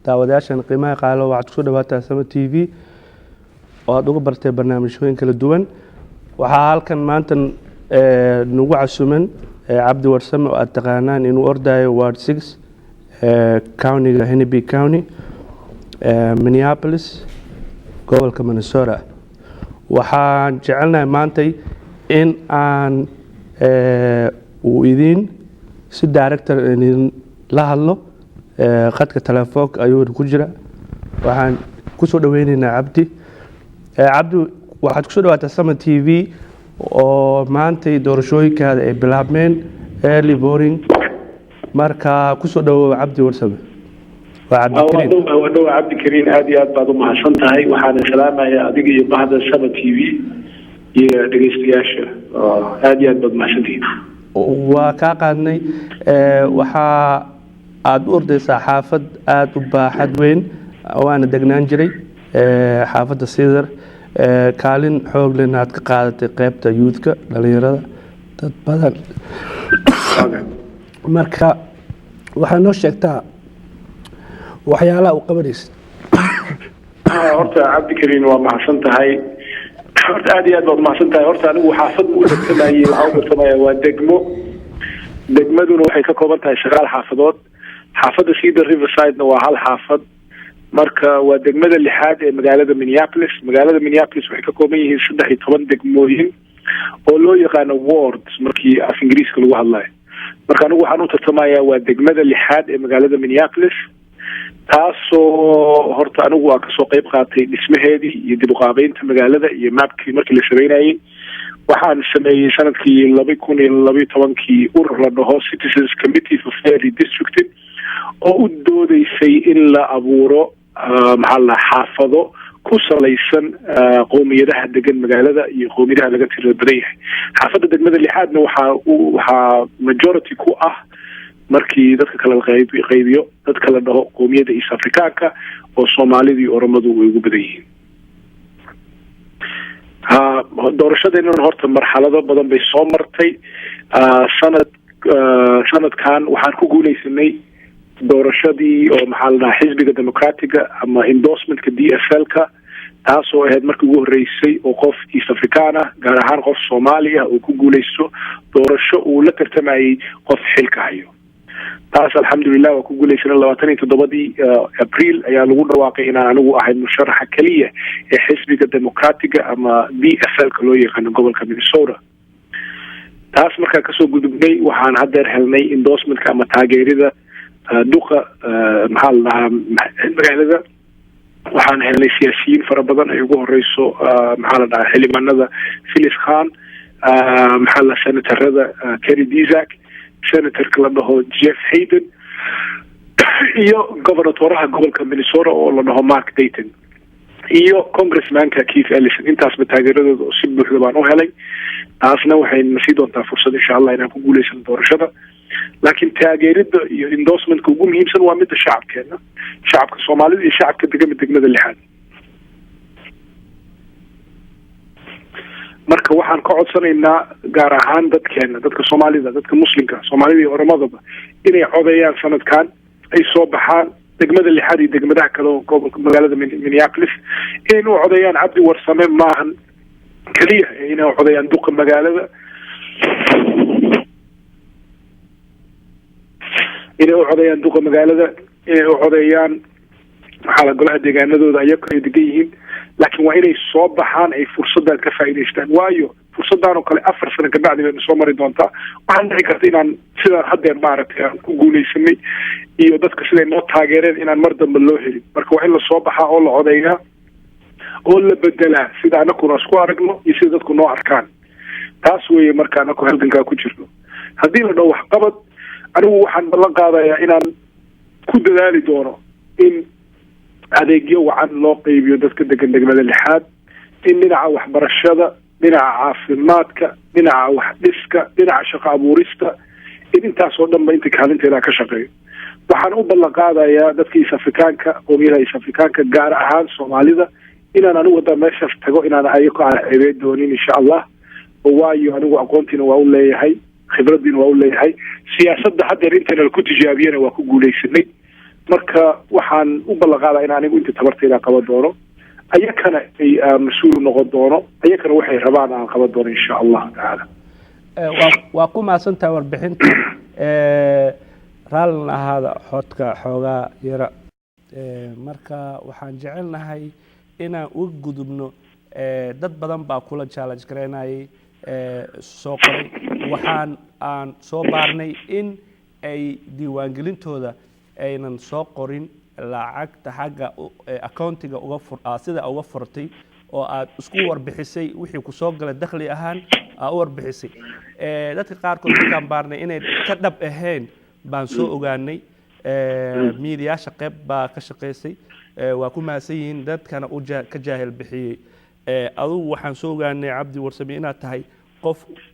daawadayaashan qiimaha qaalo waxaad kusoo dhawaataa Sama TV oo aad uga bartay barnaamijyooyin kala duwan. Waxaa halkan maanta nagu casuuman Cabdi Warsame oo aad taqaanaan inuu ordayo Ward 6 county Hennepin County Minneapolis gobolka Minnesota. waxaan jecelnahay maanta in aan uu idin si director in la hadlo khadka telefoonka ayuu ku jira. waxaan ku soo dhaweynaynaa Cabdi waxaad ku soo dhawaataa Sama TV oo maanta doorashooyinkaada ay bilaabmeen early voting. marka ku soo dhawow Cabdi Warsame. wadhow Cabdi Kariin aad iyo aad baad u mahadsan tahay. waxaan salaamayaa adiga iyo bahda Sama TV iyo dhageystayaasha aad iyo aad baad mahadsantihiin. waa ka qaadnay waxa aad u ordaysaa xaafad aad u baaxad weyn waana degnaan jiray xaafadda Cedar kaalin xoog leh aad ka qaadatay qaybta youthka dhalinyarada dad badan. marka waxaa noo sheegtaa waxyaalaha uu qabanaysa. horta Cabdi Kariin waa mahadsan tahay. horta aad iyo aad baad mahadsan tahay. horta anigu xaafad u dadkanayay waxaa u bartamaya waa degmaduna waxay ka kooban tahay 9 xaafadood. xaafadda Cedar Riverside-na waa hal xaafad. marka waa degmada 6aad ee magaalada Minneapolis. magaalada Minneapolis waxay ka kooban yihiin 13 degmooyin oo loo yaqaano wards markii af Ingiriiska lagu hadlayo. marka anigu waxaan u tartamayaa waa degmada 6aad ee magaalada Minneapolis, taasoo horta anigu waa kasoo qayb qaatay dhismaheedii iyo dib u qaabeynta magaalada iyo maapkii markii la sameynayay. waxaan sameeyey sanadkii 2012 urur la dhaho Citizens Committee for Fairly Districted oo u doodeysay in la abuuro xaafado ku salaysan qowmiyadaha degan magaalada iyo qowmiyadaha laga tirada badan yahay. xaafadda degmada 6aadna waxaa majority ku ah markii dadka kala qaybiyo dadka la dhaho qowmiyada East Africaanka oo Soomaalida iyo Oromadu way ugu badan yihiin. doorashadeena horta marxalado badan bay soo martay. sanadkan waxaan ku guuleysanay doorashadii oo xisbiga Democratic ama endorsementka DSL-ka, taasoo ahayd markii ugu horeysay oo qof East African ah gaar ahaan qof Soomaali ah oo ku guuleysto doorasho uu la tartamayay qof xilka hayo. taas alxamdulillah waa ku guuleysanay 27 April ayaa lagu dhawaaqay inaan anigu ahay musharaxa kaliya ee xisbiga Democratic ama DSL-ka loo yaqaan gobolka Minnesota. taas markaa kasoo gudubnay waxaan haddeer helnay endorsementka ama taageerida duqa magaalada. waxaan helnay siyaasiyiin fara badan ay ugu horeyso xildhibaanada Phyllis Khan, senatorada Kerry Dizak, senatorka la dhaho Jeff Hayden iyo gobernatoraha gobolka Minnesota oo la dhaho Mark Dayton iyo congressmanka Keith Ellison. intaasba taageeradooda si buuxda baan u helay. taasna waxay nasi doontaa fursad insha Allah inaan ku guuleysano doorashada. laakiin taageerida iyo endorsementka ugu muhiimsan waa midda shacabkeena, shacabka Soomaalida iyo shacabka degmada 6aad. marka waxaan ka codsanaynaa gaar ahaan dadka Soomaalida, dadka Muslimka, Soomaalida iyo Oromadaba inay codeeyaan sanadkan, ay soo baxaan degmada 6aad iyo degmadaha kale oo magaalada Minneapolis inay u codeeyaan Cabdi Warsame maahan kaliya inay u codeeyaan duqa magaalada, inay u codeeyaan duqa magaalada, inay u codeeyaan golaha deegaanadooda ayaga ay degan yihiin. laakiin waa inay soo baxaan ay fursadan ka faa'iideystaan, waayo fursadan oo kale 4 sano ka bacdi bay soo mari doontaa. waxaan dhici karta inaan sidaan haddeer aan ku guuleysanay iyo dadka siday noo taageereen inaan mar dambe loo helin. marka waa in la soo baxaa oo la codeeyaa oo la bedelaa sida anakuna isku aragno iyo sida dadku noo arkaan. taas weeye marka anaku halgankaa ku jirno. haddii la dhaho waxqabad, anigu waxaan ballan qaadayaa inaan ku dadaali doono in adeegyo wacan loo qaybiyo dadka degan degmada 6aad, in dhinaca waxbarashada, dhinaca caafimaadka, dhinaca waxdhiska, dhinaca shaqo abuurista, in intaasoo dhanba inta kaalinteeda ka shaqeeyo. waxaan u ballan qaadayaa dadka East Africaanka, qowmiyadaha East Africaanka gaar ahaan Soomaalida, inaan anigu hadda meeshaas tago inaan ayago aan ceebeen doonin insha Allah. waayo anigu aqoontiina waa u leeyahay, khibradiina waa u leeyahay, siyaasadda haddeer intana ku tijaabiyana waa ku guuleysanay. marka waxaan u ballanqaadaa in anigu inta tabartayda qaban doono ayakana ay mas-uul noqon doono ayakana waxay rabaan aan qaban doono insha allahu tacaala. waa ku mahadsantahay warbixinta raallin ahaada xodka xoogaa yara marka waxaan jecelnahay inaan uga gudubno dad badan baa kula challenge garaynayay soo qoray waxaan aan soo baarnay in ay diiwaangelintooda aynan soo qorin lacagta xagga accountiga sida uga furtay oo aad isku warbixisay wixii ku soo galay dakhli ahaan u warbixisay dadka qaarkood markaan baarnay inay ka dhab ahayn baan soo ogaanay miidiyaasha qayb baa ka shaqaysay waa ku mahadsan yihiin dadkana ka jaahil bixiyey adugu waxaan soo ogaanay cabdi warsame inaad tahay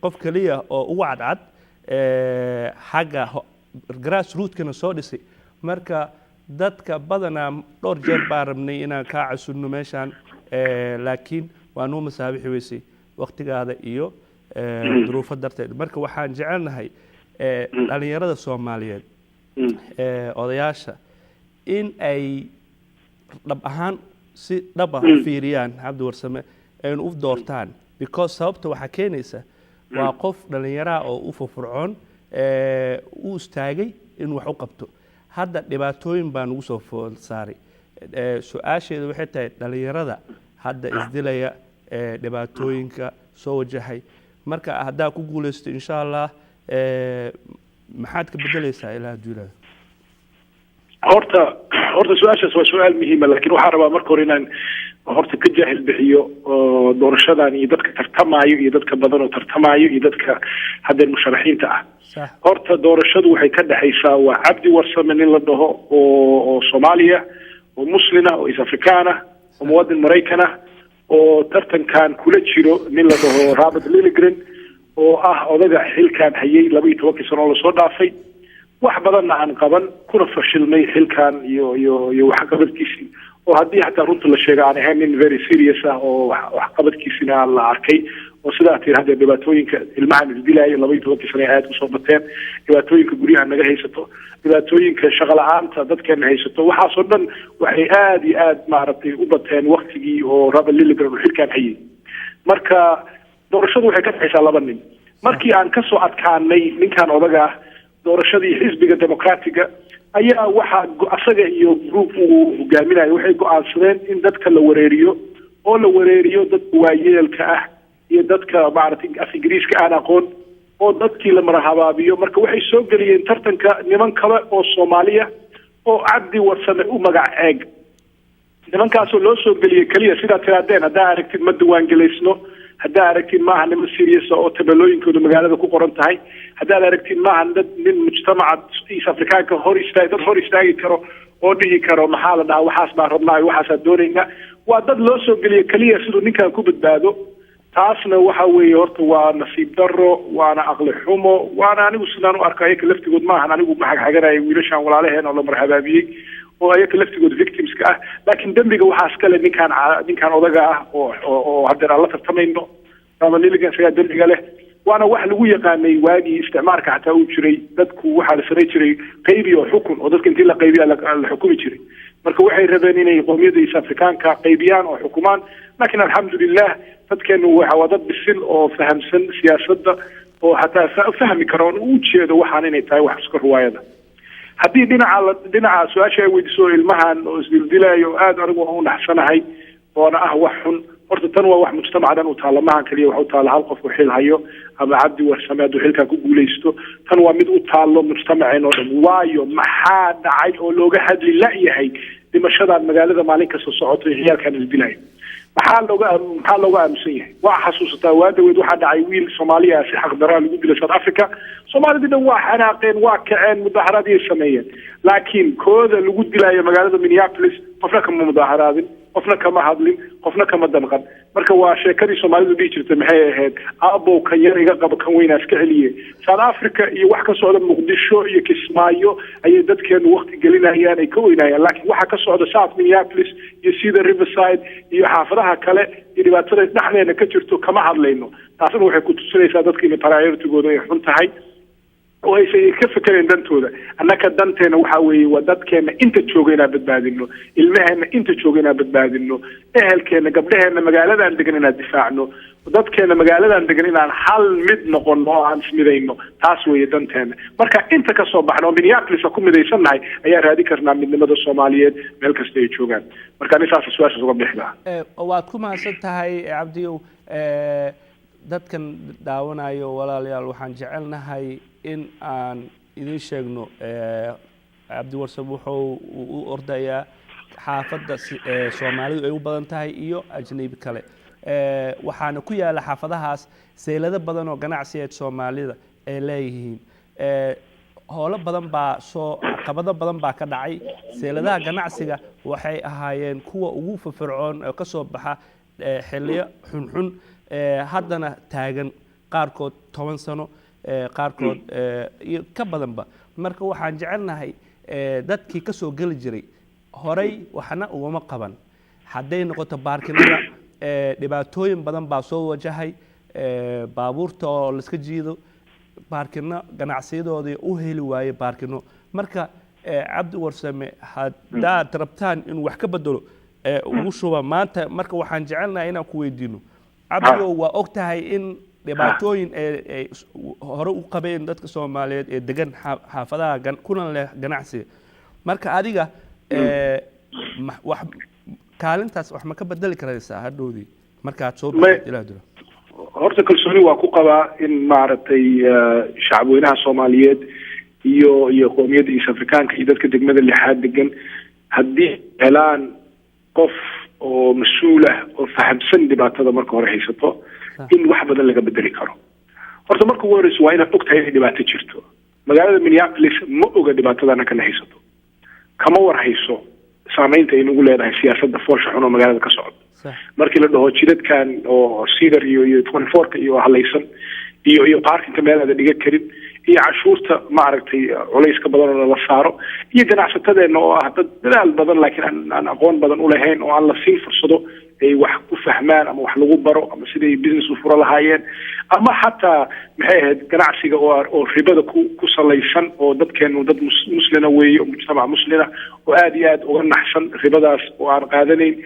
qof keliya oo ugu cadcad xagga grass rootkana soo dhisay marka dadka badanaa dhowr jeer baan rabnay inaan kaa casunno meeshaan laakiin waa noo masaabixi weysay waktigaada iyo duruufo darteed marka waxaan jecelnahay dhalinyarada soomaaliyeed odayaasha in ay dhab ahaan si dhab ah u fiiriyaan cabdi warsame aynu u doortaan because sababta waxaa keenaysa waa qof dhalinyaraha oo u furfurcoon u istaagay in wax u qabto hadda dhibaatooyin baa nagu soo fool saaray su-aasheedu waxay tahay dhalinyarada hadda isdilaya dhibaatooyinka soo wajahay marka haddaa ku guulaysto insha allah maxaad ka bedelaysaa ilaa duulada horta su-aashaas waa su-aal muhiima laakiin waxaan rabaa marka hore inaan horta ka jaahil bixiyo doorashadan iyo dadka tartamaayo iyo dadka badan oo tartamaayo iyo dadka haddeen musharaxiinta ah horta doorashadu waxay ka dhexaysaa waa cabdi warsame nin la dhaho oo soomaaliya oo muslina oo is afrikaana oo muwadin maraykan ah oo tartankan kula jiro nin la dhaho Robert Lilligren oo ah odaga xilkan hayay 12 sano lasoo dhaafay wax badanna aan qaban kuna fashilmay xilkan iyo wax qabadkiisii oo haddii xataa runta la sheego aan ahayn nin very serious ah oo wax qabadkiisina la arkay oo sidaa tir hadda dhibaatooyinka ilmahan isdilaayo 12 sano aad u soo bateen dhibaatooyinka guryaha naga haysato dhibaatooyinka shaqo la'aanta dadkeena haysato waxaasoo dhan waxay aad iyo aad maaragtay u bateen waqtigii oo Robert Lilligren uu xilkan hayay marka doorashadu waxay ka dhexaysaa laba nin markii aan ka soo adkaanay ninkan odaga ah doorashadii xisbiga demokratiga ayaa waxa asaga iyo group uu hogaaminayo waxay go'aansadeen in dadka la wareeriyo oo la wareeriyo dadka waayeelka ah iyo dadka maaragtay af ingiriiska aan aqoon oo dadkii la marhabaabiyo marka waxay soo geliyeen tartanka niman kale oo Soomaaliya oo cabdi warsame u magac eeg nimankaasoo loo soo geliyay kaliya sidaa tiraadeen haddaa aragtid ma diiwaangelaysno haddaa aragtid maaha niman serious oo tabeelooyinkooda magaalada ku qoran tahay haddaad aragtid maaha nin mujtamaca East Africaanka hor istaagi karo oo dhihi karo maxaa la dhahaa waxaas baan rabnaa waxaasaa doonaynaa waa dad loo soo geliya kaliya siduu ninkan ku badbaado taasna waxa weeye horta waa nasiib darro waana aqli xumo waana anigu sidaan u arko ayaka laftigood maahan anigu ma xagxaganaya wiilashaan walaalaheen oo la marhabaabiyey oo ayaka laftigood victimska ah laakiin dembiga waxaas kale ninkaan odaga ah oo haddeen aan la tartamayno ama Lilligren isagaa dembiga leh waana wax lagu yaqaanay waagii isticmaalka xataa uu jiray dadku waxaa la saray jiray qaybi oo xukun oo dadka intii la qaybiya la xukumi jiray marka waxay rabeen inay qowmiyadda East Africaanka qaybiyaan oo xukumaan laakiin alxamdulillah dadkeenu waa dad bisil oo fahamsan siyaasadda oo xataa fahmi karo oo u jeedo waxaan inay tahay wax iska ruwaayada haddii dhinaca su-aasha ay weydiiso ilmahan oo isdildilayo aad anigu u naxsanahay oona ah wax xun horta tan waa wax mujtamacadan u taala maahan kaliya wax u taala hal qof oo xil hayo ama cabdi warsame hadduu xilkan ku guulaysto tan waa mid u taalo mujtamaceen oo dhan waayo maxaa dhacay oo looga hadli la'yahay dhimashadan magaalada maalin kasta socoto ciyaalkan isdilayo maxaa looga aamusan yahay waa xasuusataa waa dhaweyd waxaa dhacay wiil Soomaaliya si xaq daraa lagu dilay South Africa Soomaalida dhan waa xanaaqeen waa kaceen mudaharaad ay sameeyeen laakiin kooda lagu dilayo magaalada Minneapolis qofna kama mudaharaadin qofna kama hadlin qofna kama danqan marka waa sheekadii Soomaalidu dhihi jirtay maxay ahayd aabow kan yar iga qaba kan weyn iska celiye South Africa iyo wax ka socda Muqdisho iyo Kismaayo ayay dadkeenu waqti gelinayaan ay ka weynayaan laakiin waxa ka socda South Minneapolis iyo sida Riverside iyo xaafadaha kale iyo dhibaatada dhexdeena ka jirto kama hadlayno taasina waxay ku tusinaysaa dadka in priority-gooda ay xun tahay oo aysan ka fikireen dantooda. annaka danteena waxa weeye waa dadkeena inta jooga inaan badbaadino, ilmaheena inta jooga inaan badbaadino, ehelkeena gabdhaheena magaaladan degan inaan difaacno, dadkeena magaaladan degan inaan hal mid noqono oo aan ismidayno. taas weeye danteena. marka inta ka soo baxno Minneapolis ku midaysannahay ayaa raadi karnaa midnimada Soomaaliyeed meel kasta ay joogaan. marka nisaas su'aasha uga bixdaa waad ku mahadsan tahay Cabdiyow. dadkan daawanayo walaalayaal waxaan jecelnahay in aan idin sheegno Cabdi Warsame wuxuu u ordayaa xaafadda Soomaalidu ay u badan tahay iyo ajnabi kale. waxaana ku yaala xaafadahaas seelado badan oo ganacsiyeed Soomaalida ay leeyihiin. howlo badan baa caqabado badan baa ka dhacay. seeladaha ganacsiga waxay ahaayeen kuwa ugu firfircoon oo ka soo baxa xilliyo xunxun haddana taagan qaarkood 10 sano qaarkood iyo ka badanba. marka waxaan jecelnahay dadkii ka soo gali jiray horay waxna ugama qaban. hadday noqoto baarkinada dhibaatooyin badan baa soo wajahay. baabuurta oo la iska jiido, baarkino ganacsiyadoodii u heli waaye baarkino. marka Cabdi Warsame haddaad rabtaan inuu wax ka bedelo ugu shuba maanta. marka waxaan jecelnahay inaan ku weydiino Cabdiyow, waa og tahay in dhibaatooyin ay hore u qabeen dadka Soomaaliyeed ee degan xaafadaha kuna leh ganacsiga. marka adiga wax kaalintaas wax ma ka bedeli karaysaa hadhowdii markaad soo baxdo? horta kalsooni waa ku qabaa in maaragtay shacabweynaha Soomaaliyeed iyo qowmiyadda East Afrikaanka iyo dadka degmada lixaad degan haddii helaan qof oo mas'uul ah oo fahamsan dhibaatada marka hore haysato in wax badan laga bedeli karo. horta marka ugu horeysa waa inaad ogtahay in dhibaato jirto. magaalada Minneapolis ma oga dhibaatadana kana haysato, kama war hayso saamaynta ay nagu leedahay siyaasadda foosha xun oo magaalada ka socda. markii la dhaho jidadkan oo Cedar iyo 24ka iyo halaysan iyo parkinka meel aad dhiga karin iyo cashuurta maaragtay culayska badan oo la saaro iyo ganacsatadeena oo ah dad dadaal badan laakiin aan aqoon badan u lahayn oo aan la siin fursado ay wax ku fahmaan ama wax lagu baro ama sidii business u furo lahaayeen ama xataa maxay ahayd ganacsiga oo ribada ku salaysan oo dadkeenu dad muslina weeyo mujtamac muslina oo aad iyo aad uga naxsan ribadaas oo aan qaadanayn.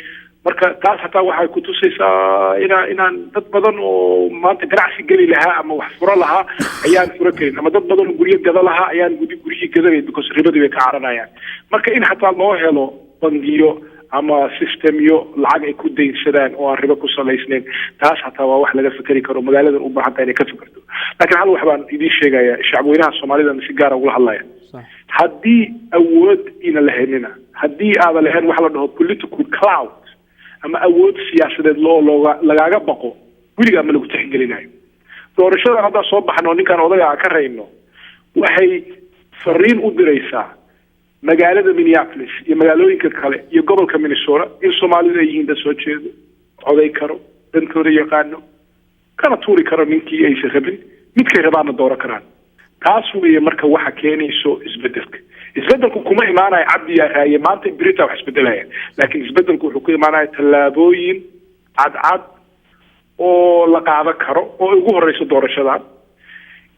marka taas hataa waxay ku tusaysaa inaan dad badan oo maanta ganacsi geli lahaa ama wax furo lahaa ayaan furo karin, ama dad badan oo guryo gada lahaa ayaan guryo gadanayn because ribadii bay ka caranayaan. marka in hataa loo helo bangiyo ama systemyo lacag ay ku daynsadaan oo aan ribo ku salaysnayn, taas hataa waa wax laga fikri karo magaaladan u baahan tahay inay ka fikirto. laakiin hal wax baan idiin sheegayaa shacabweynaha Soomaalida si gaar ah ula hadlaya. haddii awood ina lahaynina, haddii aad lahayn wax la dhaho political cloud ama awood siyaasadeed lagaaga baqo, weligaa ma lagu tixgelinayo. doorashada hadda soo baxno ninkan odaga ka reyno waxay fariin u diraysaa magaalada Minneapolis iyo magaalooyinka kale iyo gobolka Minnesota in Soomaalidu ay yihiin dad soo jeedo, oday karo, dantooda yaqaano, kana tuuri karo ninkii aysan rabin, midkay rabaana dooro karaan. taas weeye marka waxa keenayso isbedelka. isbedelku kuma imaanayo Cabdi yaa raaye maanta Brita wax isbedelaya, laakiin isbedelku wuxuu ku imaanayaa tallaabooyin cad oo la qaadan karo oo ugu horeyso doorashada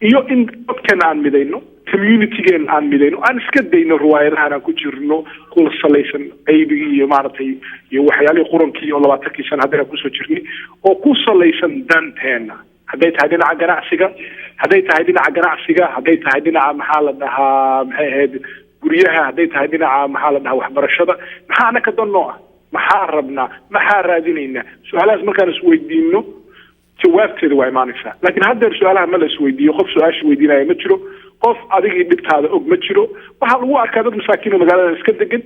iyo in dadkan aan midayno, community-gaan aan midayno, aan iska dayno riwaayadahan aan ku jirno kula salaysan qaybigi iyo maaragtay iyo waxyaalihii qurankii oo 20 sano hadda ku soo jirnay oo ku salaysan danteena. hadday tahay dhinaca ganacsiga, hadday tahay dhinaca maxaa la dhahaa maxay ahayd guryaha, hadday tahay dhinaca maxaa la dhahaa waxbarashada, maxaa anaka danno ah, maxaa rabnaa, maxaa raadinaynaa. su-aalahaas markaan isweydiino jawaabteeda waa imaanaysaa. laakiin haddeer su-aalaha ma la isweydiiyo, qof su-aasha weydiinaya ma jiro, qof adigii dhibtaada og ma jiro. waxaa lagu arkaa dad masaakiin oo magaalada iska degan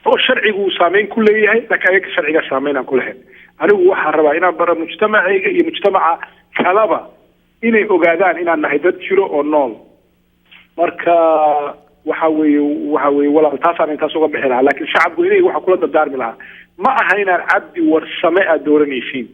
oo sharcigu uu saameyn ku leeyahay laakiin ayaga sharciga saameyn aan ku lahayn. anigu waxaan rabaa inaan baro mujtamacayga iyo mujtamaca kalaba inay ogaadaan inaan nahay dad jiro oo nool. marka waxa weeye walaal taasaan intaas uga bixi lahaa. laakiin shacabku inay waxa kula dardaarmi lahaa ma aha inaan Cabdi Warsame aad dooranaysiin.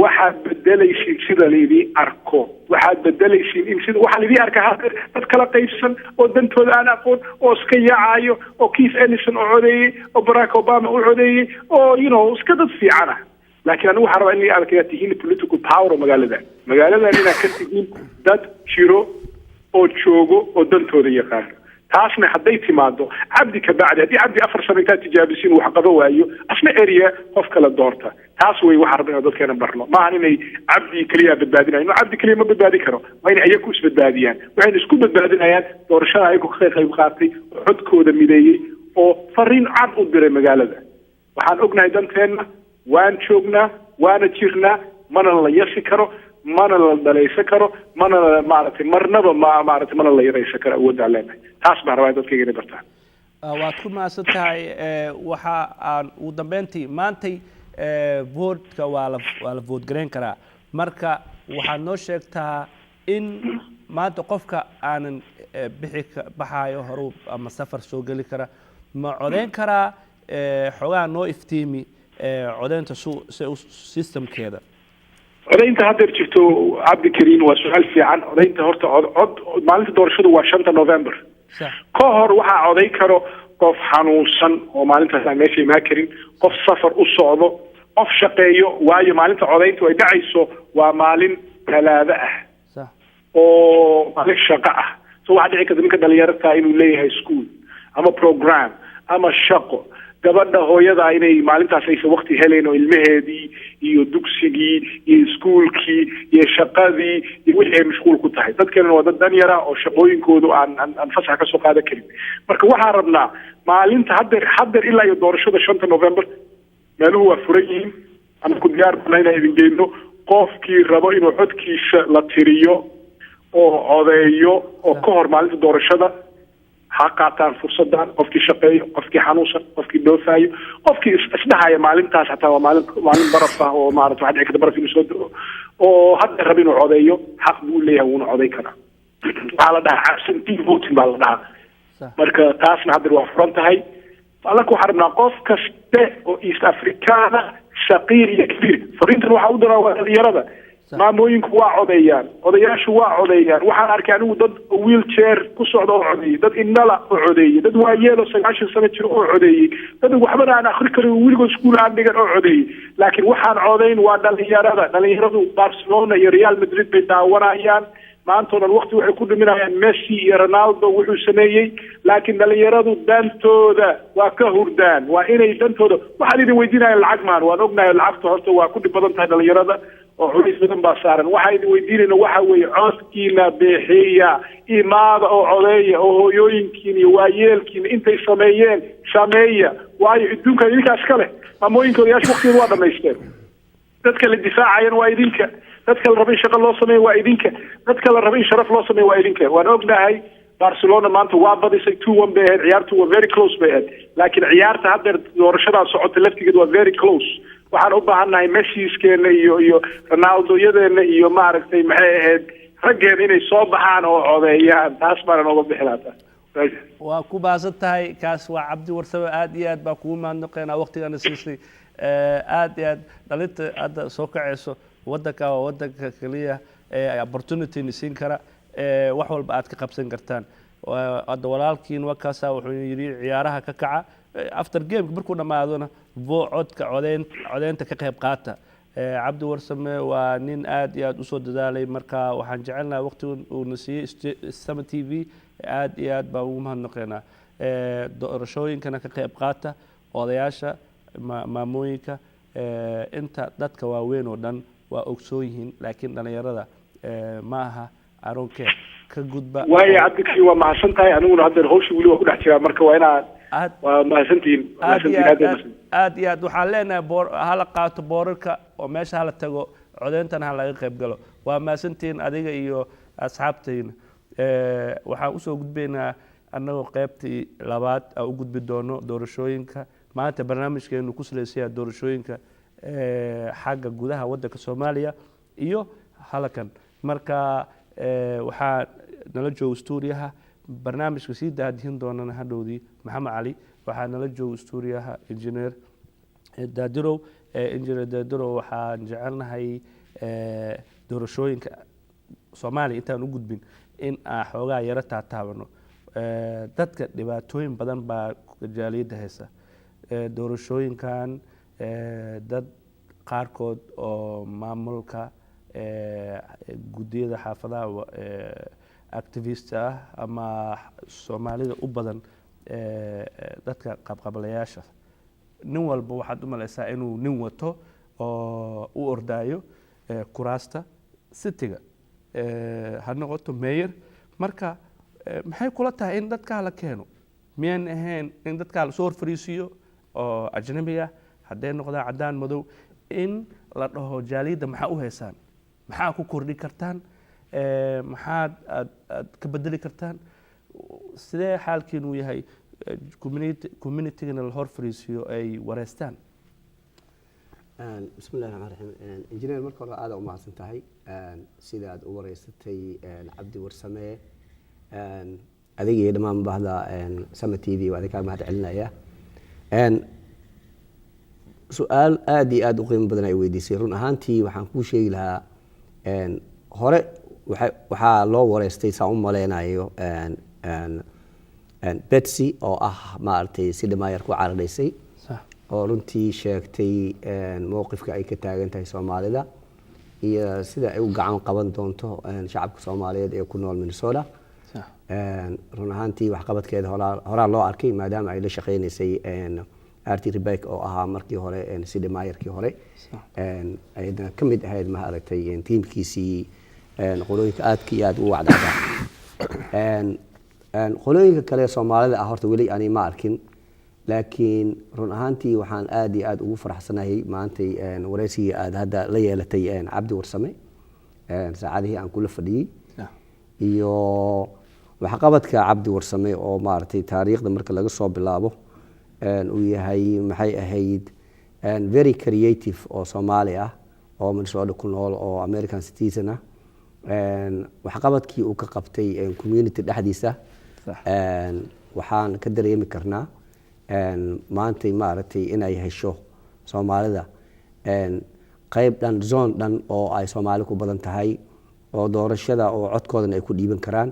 waxaad bedelaysiin sida laydii arko, waxaad bedelaysiin in sida waxa laydii arkaa dad kala qaybsan oo dantooda aan aqoon oo iska yaacayo oo Keith Ellison oo codeeyey oo Barack Obama oo codeeyey oo iska dad fiican ah. laakiin anigu waxaan rabaa in la arkayaa tihiin political power oo magaaladan inaad ka tihiin dad jiro oo joogo oo dantooda yaqaano taasna hadday timaado cabdi ka bacdi haddii cabdi 4 sano intaa tijaabisiin wax qaba waayo asna area qof kala doorta taas way wax rabnaa dadkeena barno maahan inay cabdi kaliya badbaadinayo cabdi kaliya ma badbaadi karo waa in ayagu is badbaadiyaan waxay isku badbaadinayaan doorashada ayagu ka qayb qaatay codkooda mideeyay oo fariin cad u diray magaalada waxaan ognahay danteena waan joognaa waana jirnaa mana la yasi karo mana la dhalaysan karo mana maaragtay marnaba maaragtay mana la yaraysan karo awoodda leenahay taas baan rabaa dadkayga inay bartaan waad ku mahadsan tahay waxa aan ugu dambeyntii maantay voodka waa la vote gareyn karaa marka waxaad noo sheegtaa in maanta qofka aanan baxaayo horu ama safar soo geli kara ma codeyn karaa xogaa noo iftiimi codeynta systemkeeda codaynta haddeer jirto cabdikariin waa su-aal fiican codaynta horta cod maalinta doorashadu waa 5 November ka hor waxaa coday karo qof xanuunsan oo maalintaas aan meesha imaan karin qof safar u socdo qof shaqeeyo waayo maalinta codayntu ay dhacayso waa maalin talaado ah oo maalin shaqo ah so waxaa dhici karta ninka dhalinyarada inuu leeyahay school ama program ama shaqo gabadha hooyada inay maalintaas aysan waqti heleen oo ilmaheedii iyo dugsigii iyo iskuulkii iyo shaqadii iyo wixii ay mashquul ku tahay dadkeena waa dad danyara oo shaqooyinkoodu aan fasax ka soo qaadan karin marka waxaan rabnaa maalinta haddeer ilaa iyo doorashada 5 November meeluhu waa furan yihiin anaku diyaar baan inaan idin geyno qofkii rabo inuu codkiisa la tiriyo oo codeeyo oo ka hor maalinta doorashada ha qaataan fursadan qofkii shaqeeyo qofkii xanuunsan qofkii dhoofayo qofkii isdhahaya maalintaas xataa waa maalin baraf ah oo maaragtay waxaa dhici karta baraf inuu soo diro oo hadda raba inuu codeeyo xaq buu leeyahay wuuna coday karaa waxaa la dhahaa absentee voting baa la dhahaa marka taasna hadda waa furan tahay alaka waxaan rabnaa qof kaste oo east africana shaqiir iyo kabiir fariintan waxaa u daraa waa dhalinyarada maamooyinku waa codeeyaan odayaashu waa codeeyaan waxaan arkay anigu dad wheelchair ku socda oo codeeyay dad indhala oo codeeyay dad waayeelo 90 sano jiro oo codeeyay dad waxba aan akhri karin weligood iskuul aan dhigan oo codeeyay laakiin waxaan codeyn waa dhalinyaradu Barcelona iyo Real Madrid bay daawanayaan maanta oo waqti waxay ku dhiminayaan Messi iyo Ronaldo wuxuu sameeyay laakiin dhalinyaradu dantooda waa ka hurdaan waa inay dantooda waxa idin weydiinayaan lacag maan waan ognahay lacagta horta waa ku dhib badan tahay dhalinyarada oo culays badan baa saaran waxa idin weydiinayna waxa weeye codkiina bixiya imaada oo codeeya oo hooyooyinkiina iyo waayeelkiina intay sameeya waayo adduunka idinkaas kale maamooyinkooda yaasha waqtigeeda waa dhamaysteen dadka la difaacayaan waa idinka dadka la rabay shaqo loo sameeyo waa idinka dadka la rabay sharaf loo sameeyo waa idinka waan ognahay Barcelona maanta waa badisay 2-1 bay ahayd ciyaartu waa very close bay ahayd laakiin ciyaarta hadda doorashada socota laftigeeda waa very close waxaan u baahannahay Messi-skeena iyo Ronaldo-yadeena iyo maaragtay maxay ahayd raggeena inay soo baxaan oo codeeyaan taas baan uga bixi lahaa waa ku baasan tahay kaas waa Cabdi Warsame aad iyo aad baa kugu mahadnaqaynaa waqtigan siisay aad iyo aad dhalinta hadda soo kacayso wadanka waa wadanka kaliya opportunity siin kara wax walba aad ka qabsan kartaan hadda walaalkiin wakaasa wuxuu yiri ciyaaraha ka kaca after game markuu dhamaadona codeynta ka qayb qaata Cabdi Warsame waa nin aad iyo aad u soo dadaalay marka waxaan jecelnahay waqti uu nasiiyay Sama TV aad iyo aad baa ugu mahadnaqaynaa doorashooyinkana ka qayb qaata odayaasha maamooyinka inta dadka waaweyn oo dhan waa ogsoon yihiin laakiin dhalinyarada ma aha aroonke ka gudba waayo cabdikii waa mahadsan tahay aniguna hadda hawsha weli waa ku dhex jiraa marka waa inaa waa mahadsantihiin aad iyo aad waxaan leenahay hala qaato boorarka oo meesha hala tago codeyntana ha laga qayb galo waa mahadsantihiin adiga iyo asxaabtayna waxaan usoo gudbaynaa annagoo qaybtii labaad aan u gudbi doono doorashooyinka maanta barnaamijkeenu ku saleysan doorashooyinka xagga gudaha wadanka Soomaaliya iyo halakan marka waxaa nala jooga stuuriyaha barnaamijka sii daadihin doonana hadhowdii Maxamed Cali waxaa nala jooga stuuriyaha engineer Daadirow engineer Daadirow waxaan jecelnahay doorashooyinka Soomaaliya intaan u gudbin in aan xoogaa yara taataabano dadka dhibaatooyin badan baa jaaliyada haysa doorashooyinkan dad qaarkood oo maamulka gudiyada xaafadaha activist ah ama soomaalida u badan dadka qabqablayaasha nin walba waxaad u malaysaa inuu nin wato oo u ordaayo kuraasta citiga ha noqoto mayor marka maxay kula tahay in dadkaa la keeno miyaan ahayn in dadkaa lasoo horfariisiiyo oo ajnabi ah hadday noqdaan caddaan madow in la dhaho jaaliyadda maxaa u haysaan maxaa ku kordhi kartaan maxaad aad ka bedeli kartaan sidee xaalkiinu yahay communitygana la hor fariisiyo ay wareystaan bismi illahi raxmaan raxiim injineer marka hore aada u mahadsan tahay sida aad u wareysatay cabdi warsame adiga iyo dhammaan bahda sama t v waa idinkaa mahad celinaya su-aal aada iyo aada u qiimo badan ay weydiisay run ahaantii waxaan kuu sheegi lahaa hore waxaa loo wareystay saan u maleynayo betsy oo ah maaragtay si dhamaayar ku cararaysay oo runtii sheegtay mowqifka ay ka taagan tahay soomaalida iyo sida ay u gacan qaban doonto shacabka soomaaliyeed ee ku nool minnesota run ahaantii waxqabadkeeda horaa loo arkay maadaama ay la shaqeynaysay arti rebek oo ahaa markii hore si dhamaayarkii hore ayadna ka mid ahayd maaragtay tiimkiisii qolooyinka aadka iyo aada u wacdacda qolooyinka kale soomaalida ah horta weli ani ma arkin laakiin run ahaantii waxaan aada iyo aada ugu faraxsanahay maantay wareysigii aada hadda la yeelatay cabdi warsame saacadihii aan kula fadhiyey iyo waxqabadka cabdi warsame oo maaragtay taariikhda marka laga soo bilaabo uu yahay maxay ahayd very creative oo soomaali ah oo minnesota ku nool oo american citizen ah waxqabadkii uu ka qabtay community dhexdiisa waxaan ka dareemi karnaa maantay maaragtay inay hesho soomaalida qayb dhan zone dhan oo ay soomaali ku badan tahay oo doorashada oo codkoodan ay ku dhiiban karaan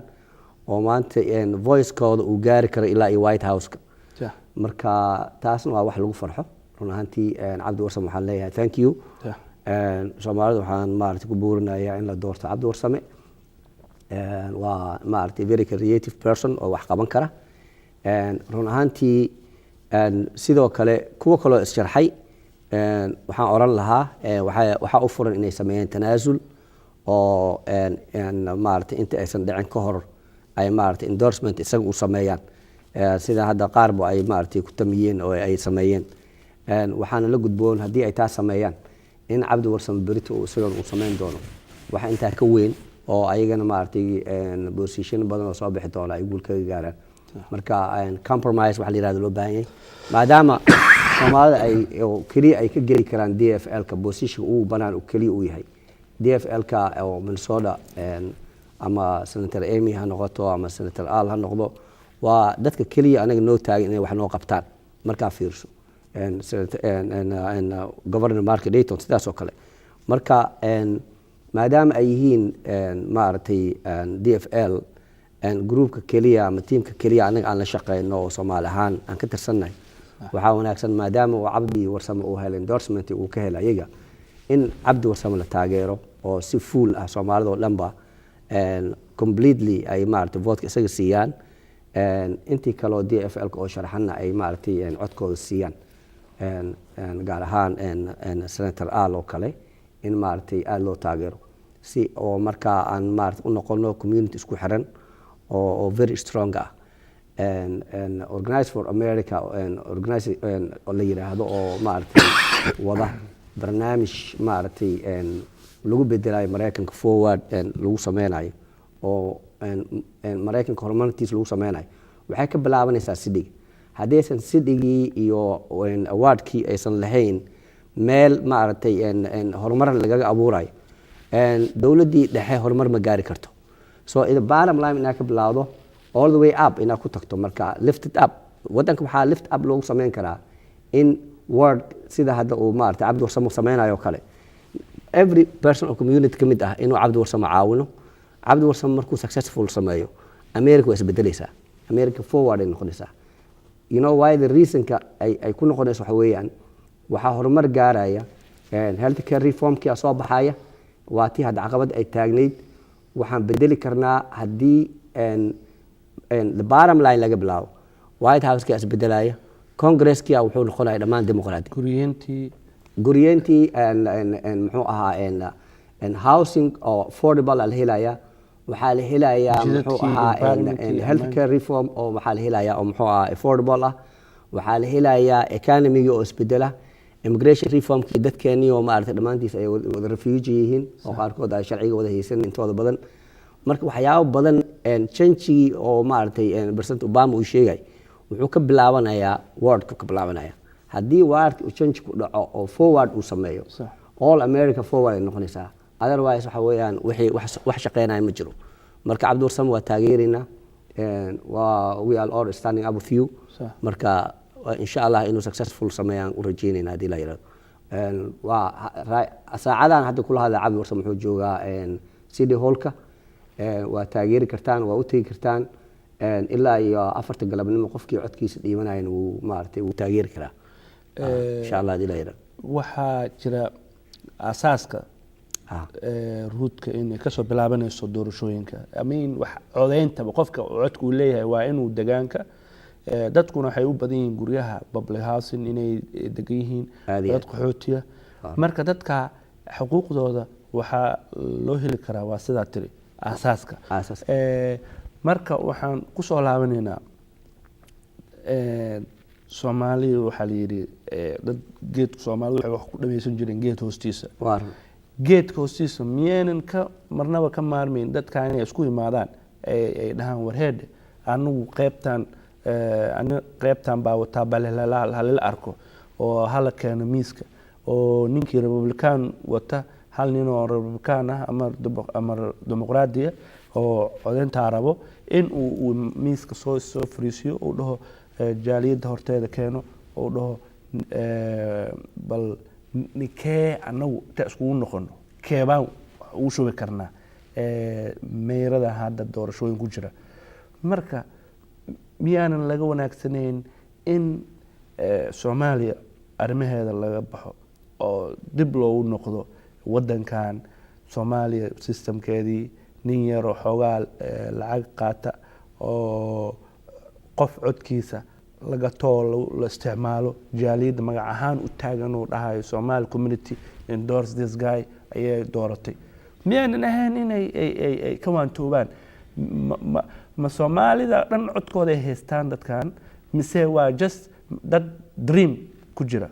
oo maanta voicekooda uu gaari karo ilaa iyo white houseka marka taasna waa wax lagu farxo run ahaantii cabdi warsame waxaan leeyahay thank you soomaalida waxaan maaragtay ku buurinayaa in la doorto cabdi warsame waa maaragtay very creative person oo wax qaban kara run ahaantii sidoo kale kuwa kaloo isjarxay waxaan oran lahaa waxaa u furan inay sameeyeen tanaasul oo maaragtay inta aysan dhicin ka hor ay maaragtay endorsement isaga u sameeyaan sida hadda qaarba ay maaragtay ku tamiyeen oo ay sameeyeen waxaana la gudboon haddii ay taas sameeyaan in cabdi warsame berito uu isagan uu sameyn doono waxa intaa ka weyn oo ayagana maaragtay position badan oo soo bixi doona ay guul kaga gaaraan marka compromise waxa la yirahdo loo baahan yahay maadaama soomaalida ay kaliya ay ka geli karaan DFL-ka position uu banaan kaliya uu yahay DFL-ka oo Minnesota ama Senator Amy ha noqoto ama Senator Al ha noqdo waa dadka kaliya anaga noo taagan inay wax noo qabtaan marka fiirso governor Mark Dayton sidaas oo kale marka maadaama ay yihiin maaragtay DFL groupka keliya ama tiimka keliya anaga aan la shaqeyno oo Soomaali ahaan aan ka tirsannahay waxaa wanaagsan maadaama uu cabdi warsame uu helay endorsement uu ka helay ayaga in cabdi warsame la taageero oo si full ah Soomaalida oo dhanba completely ay maaragtay vote isaga siiyaan intii kale oo DFL-ka oo sharaxana ay maaragtay codkooda siiyaan gaar ahaan Senator Al oo kale in maaragtay aad loo taageero si oo markaa aan maaragtay u noqono community isku xiran oo very strong ah Organize for America oo la yiraahdo oo maaragtay wada barnaamij maaragtay lagu bedelayo Mareykanka forward lagu sameynayo oo Mareykanka horumartiisa lagu sameynayo waxay ka bilaabanaysaa sidii haddaysan sidii iyo awardkii aysan lahayn meel maaragtay horumar lagaga abuurayo dowladdii dhexe horumar ma gaari karto so the bottom line inaa ka bilaawdo all the way up inaa ku tagto marka lift it up wadanka waxaa lift up loogu sameyn karaa in word sida hadda uu maaragtay cabdi warsame sameynayo kale every person of community ka mid ah inuu cabdi warsame caawino cabdi warsame markuu successful sameeyo America waa isbedelaysaa America forward ay noqonaysaa you know why the reasonka ay ku noqonayso waxa weeyaan waxaa horumar gaaraya healthcare reformkii soo baxaya waa tii hadda caqabad ay taagnayd waxaan bedeli karnaa haddii the bottom line laga bilaabo white house-kia isbedelaya congresskiia wuxuu noqonaya dhammaan dimuqraadi guryeyntii muxuu ahaa housing oo affordable la helaya waxaa la helayaa muxuu ahaa healthcare reform oo waxaa la helayaa oo muxuu ahaa affordable ah waxaa la helayaa economy oo isbedela immigration reformkii dadkeenii oo maaragtay dhammaantiis ay wada refugee yihiin oo qaarkood ay sharciga wada haysan intooda badan marka waxyaabo badan changii oo maaragtay president Obama uu sheegay wuxuu ka bilaabanayaa wordka ka bilaabanaya haddii wordka uu change ku dhaco oo forward uu sameeyo all America forward ay noqonaysaa otherwise waxa weeyaan wax shaqeynaya ma jiro marka Cabdi Warsame waa taageerina we are all standing up with you marka insha Allah inuu successful sameeyaan u rajeynayna hadii la yiraahdo saacadan hadda kula hadla Cabdi Warsame wuxuu joogaa City Hall-ka waa taageeri kartaan waa u tagi kartaan ilaa iyo 4 galabnimo qofkii codkiisa dhiibanayna uu maartay uu taageeri karaa insha Allah hadii la yiraahdo waxaa jira asaaska ruudka in ka soo bilaabanayso doorashooyinka wax codeynta qofka codku leeyahay waa inuu deegaanka dadkuna waxay u badan yihiin guryaha public housing inay degan yihiin dad qaxootiya marka dadka xuquuqdooda waxa loo heli karaa waa sida tiri asaaska marka waxaan ku soo laabanaynaa Soomaaliya waxa la yiri dad geedka Soomaalidu waxay wax ku dhameysan jireen geed hoostiisa geedka hoostiisa miyeenan ka marnaba ka maarmeyn dadka inay isku yimaadaan ay dhahaan warheed anagu qaybtan baa wata balhalal arko oo hala keeno miiska oo ninkii Republican wata hal nin oo Republican ah ama dimuqraadiya oo codeynta rabo in uu miiska soo fariisiyo oo dhaho jaaliyada horteeda keeno oo dhaho bal nikee anagu ta isku noqono keebaan u shubi karnaa meerada hadda doorashooyin ku jira marka miyaanan laga wanaagsanayn in Soomaaliya arrimaheeda laga baxo oo dib loogu noqdo wadankan Soomaaliya systemkeedii nin yar oo xoogaa lacag qaata oo qof codkiisa laga toolo la isticmaalo jaaliyada magac ahaan u taagan oo dhahayo Somali community endorse this guy ayay dooratay miyaanan ahayn inay ka waantoobaan ma Soomaalida dhan codkooda ay haystaan dadkan mise waa just dad dream ku jira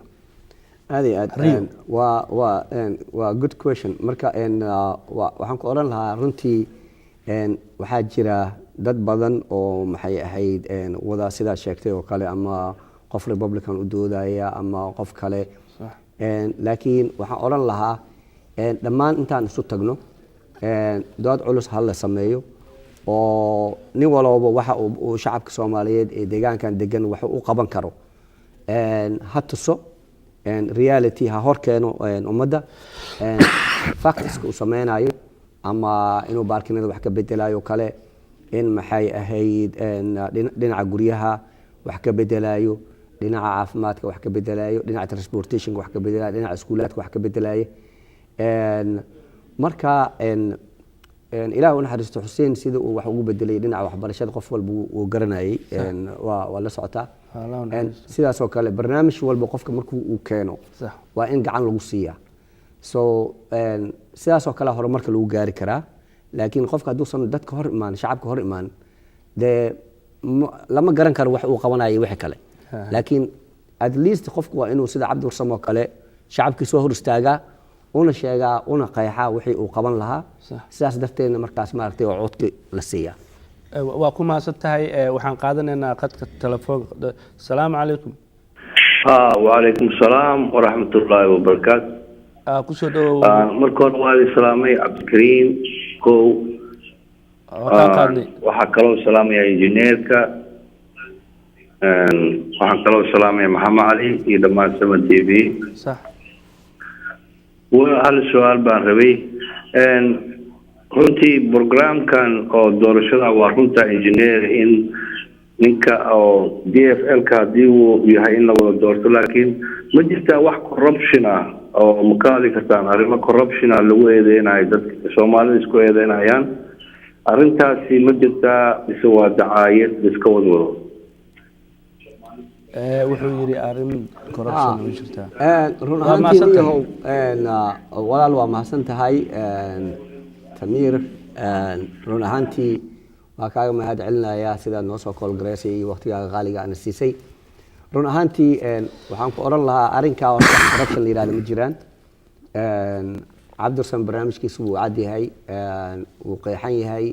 waa good question marka waxaan ku oran lahaa runtii waxaa jira dad badan oo maxay ahayd wada sidaa sheegtay oo kale ama qof Republican u doodaya ama qof kale laakiin waxaan oran lahaa dhammaan intaan isu tagno dood culus hal la sameeyo oo nin walba waxa uu shacabka Soomaaliyeed ee deegaankan degan wax uu qaban karo ha tuso reality ha horkeeno ummadda facts uu sameynayo ama inuu baarkinada wax ka bedelayo kale in maxay ahayd dhinaca guryaha wax ka bedelayo dhinaca caafimaadka wax ka bedelayo dhinaca transportation wax ka bedelayo dhinaca iskuulaadka wax ka bedelayo marka ilaahu naxariisto Xuseen sida uu wax ugu bedelay dhinaca waxbarashada qof walba uu garanayay waa la socotaa sidaas oo kale barnaamij walba qofka markuu uu keeno waa in gacan lagu siiyaa so sidaas oo kale horumarka lagu gaari karaa laakiin qofka haduusan dadka hor imaan shacabka hor imaan lama garan karo wax uu qabanayo wixii kale laakiin at least qofku waa inuu sida Cabdi Warsame oo kale shacabkiisa hor istaagaa una sheegaa una qeexaa wixii uu qaban lahaa sidaas darteedna markaas maaragtay oo codka la siiyaa waa ku maasantahay waxaan qaadanaynaa qadka telefoonka assalaamu calaykum وعليكم السلام ورحمة الله وبركاته kusoo dhawow marka hore waa salaamay Cabdikariim waxaa kaloo salaamaya injineerka waxaan kaloo salaamaya Maxamed Cali iyo dhammaan Sama TV صح hal su'aal baan rabay runtii programkan oo doorashada waa runta injineer in ninka oo DFL ka hadii uu yahay in la wada doorto laakiin ma jirtaa wax corruption ah oo mukaali kartaan arrimo corruption ah lagu eedeynayo dadka Soomaalida isku eedeynayaan arrintaasi ma jirtaa mise waa dacaayad iska wadwado wuxuu yidhi arrin corruption ma jirtaa run ahaantii walaal waa mahadsan tahay tamiir run ahaantii waa kaaga mahad celinayaa sidaad noo soo koolgaraysay iyo waqtigaaga qaaliga ana siisay run ahaantii waxaan ku odhan lahaa arrinkaa horta corruption la yihahda ma jiraan cabdirsan barnaamijkiisu wuu cad yahay wuu qeexan yahay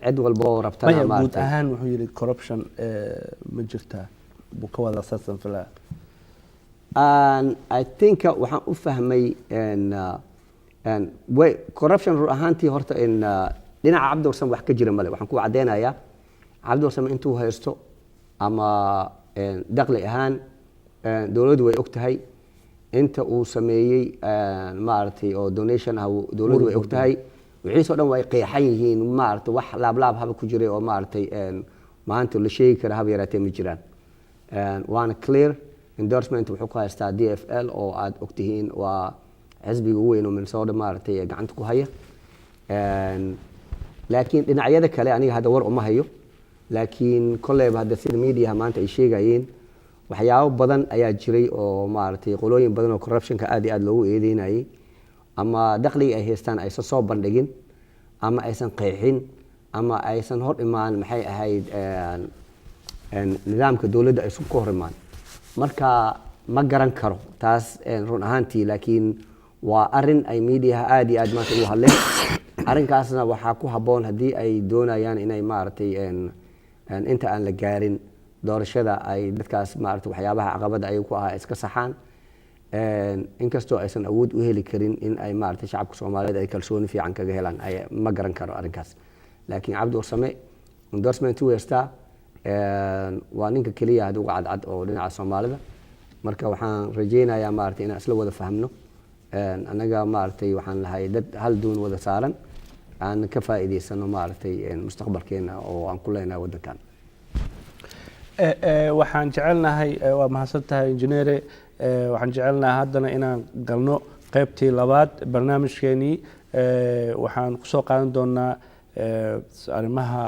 cid walba oo rabtana guud ahaan wuxuu yidhi corruption ma jirtaa buu ka wada sasan filaa I think waxaan u fahmay corruption run ahaantii horta dhinaca cabdiwarsan wax ka jira male waxaan ku caddeynayaa cabdiwarsan intuu haysto ama dakhli ahaan dowladdu way og tahay inta uu sameeyey maaragtay oo donation ah dowladdu way og tahay wixiisoo dhan way qeexan yihiin maaragtay wax laablaab haba ku jiray oo maaragtay maanta la sheegi kara haba yaraatee ma jiraan waana clear endorsement wuxuu ku haystaa DFL oo aad ogtihiin waa xisbiga ugu weyn oo Minnesota maaragtay gacanta ku haya laakiin dhinacyada kale aniga hadda war uma hayo laakiin kolleyba hadda sida media maanta ay sheegayeen waxyaabo badan ayaa jiray oo maaragtay qolooyin badan oo corruptionka aad iyo aad loogu eedeynayay ama dakhliga ay haystaan aysan soo bandhigin ama aysan qeexin ama aysan hor imaan maxay ahayd nidaamka dowladda aysan ku hor imaan marka ma garan karo taas run ahaantii laakiin waa arrin ay mediaha aad iyo aad maanta ugu hadleen arrinkaasna waxaa ku habboon haddii ay doonayaan inay maaragtay inta aan la gaarin doorashada ay dadkaas maaragtay waxyaabaha caqabada ay ku ahaa iska saxaan inkastoo aysan awood u heli karin in ay maaragtay shacabka Soomaaliyeed ay kalsooni fiican kaga helaan ma garan karo arrinkaas laakiin Cabdi Warsame endorsement u haystaa waa ninka kaliya hadda uga cadcad oo dhinaca Soomaalida marka waxaan rajeynayaa maaragtay inaan isla wada fahmno anaga maaragtay waxaan lahay dad hal doon wada saaran aan ka faa'iideysano maaragtay mustaqbalkeena oo aan ku leenahay wadankan waxaan jecelnahay waa mahadsantahay injineere waxaan jecelnahay haddana inaan galno qaybtii labaad barnaamijkeenii waxaan kusoo qaadan doonaa arrimaha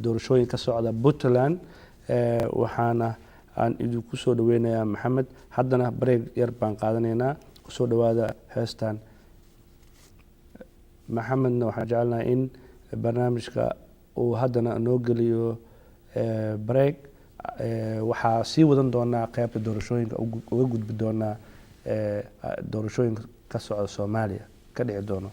doorashooyin ka socda Puntland waxaana aan idinku soo dhaweynayaa Maxamed haddana bareeg yar baan qaadanaynaa kusoo dhawaada heestan Maxamedna waxaan jecelnahay in barnaamijka uu haddana noo geliyo bareeg waxaa sii wadan doonaa qaybta doorashooyinka uga gudbi doonaa doorashooyinka ka socda Soomaaliya ka dhici doono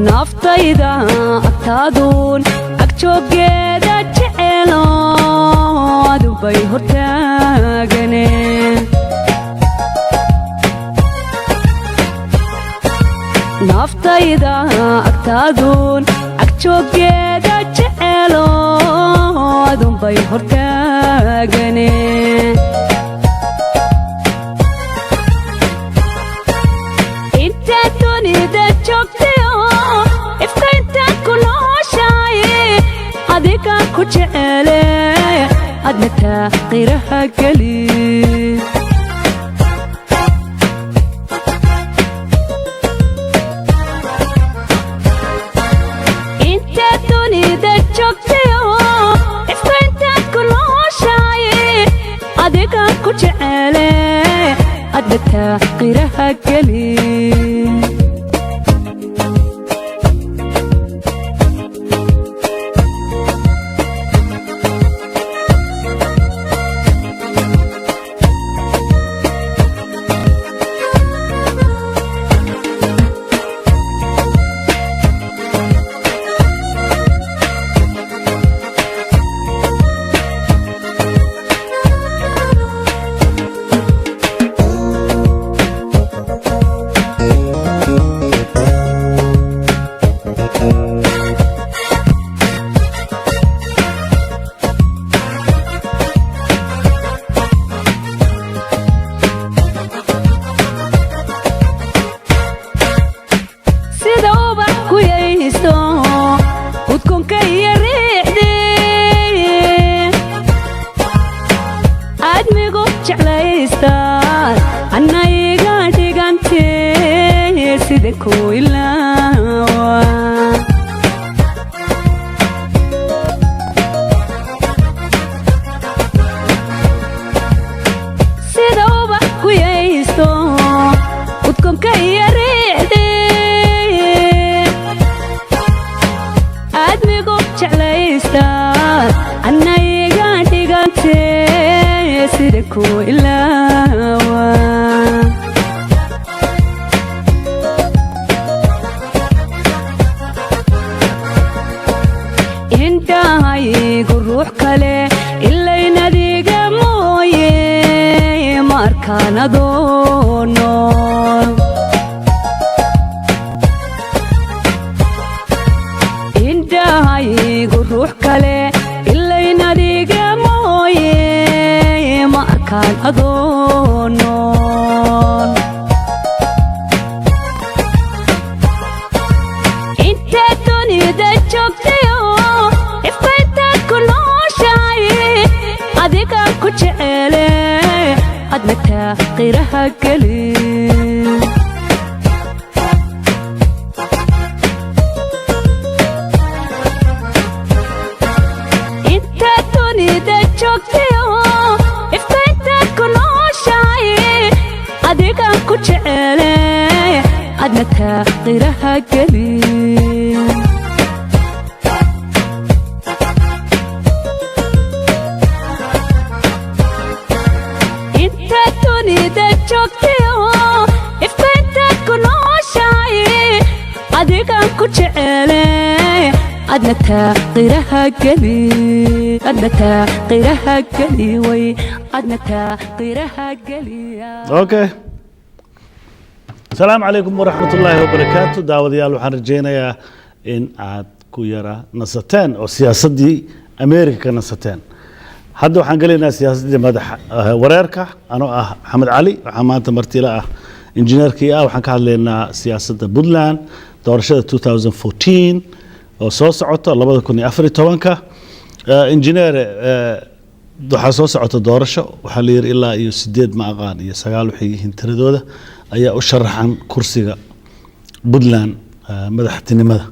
naftayda agtaaduun agjooggeeda jecelo adubay hortaaganeen naftayda agtaaduun agjooggeeda jecelo adunbay hortaaganeen intaad dunida joogtayo ifka intaad ku nooshahay adiga ku jecele adna تغيرها قليل انت دنيا joogtayo ifka intaad ku nooshahay adigaan ku jecele adna taqiraha gelin اوكي السلام عليكم ورحمة الله وبركاته داوديال waxaan rajeynayaa in aad ku yara nasateen oo siyaasadii Ameerika ka nasateen hadda waxaan galeynaa siyaasadii madax wareerka anoo ah Maxamed Cali waxaan maanta martila ah injineerkii waxaan ka hadlaynaa siyaasadda Puntland doorashada 2014 oo soo socota 2014 injineer waxaa soo socota doorasho waxaa la yiri ilaa iyo 8 ma aqaan iyo 9 waxay yihiin tiradooda ayaa u sharaxan kursiga Puntland madaxtinimada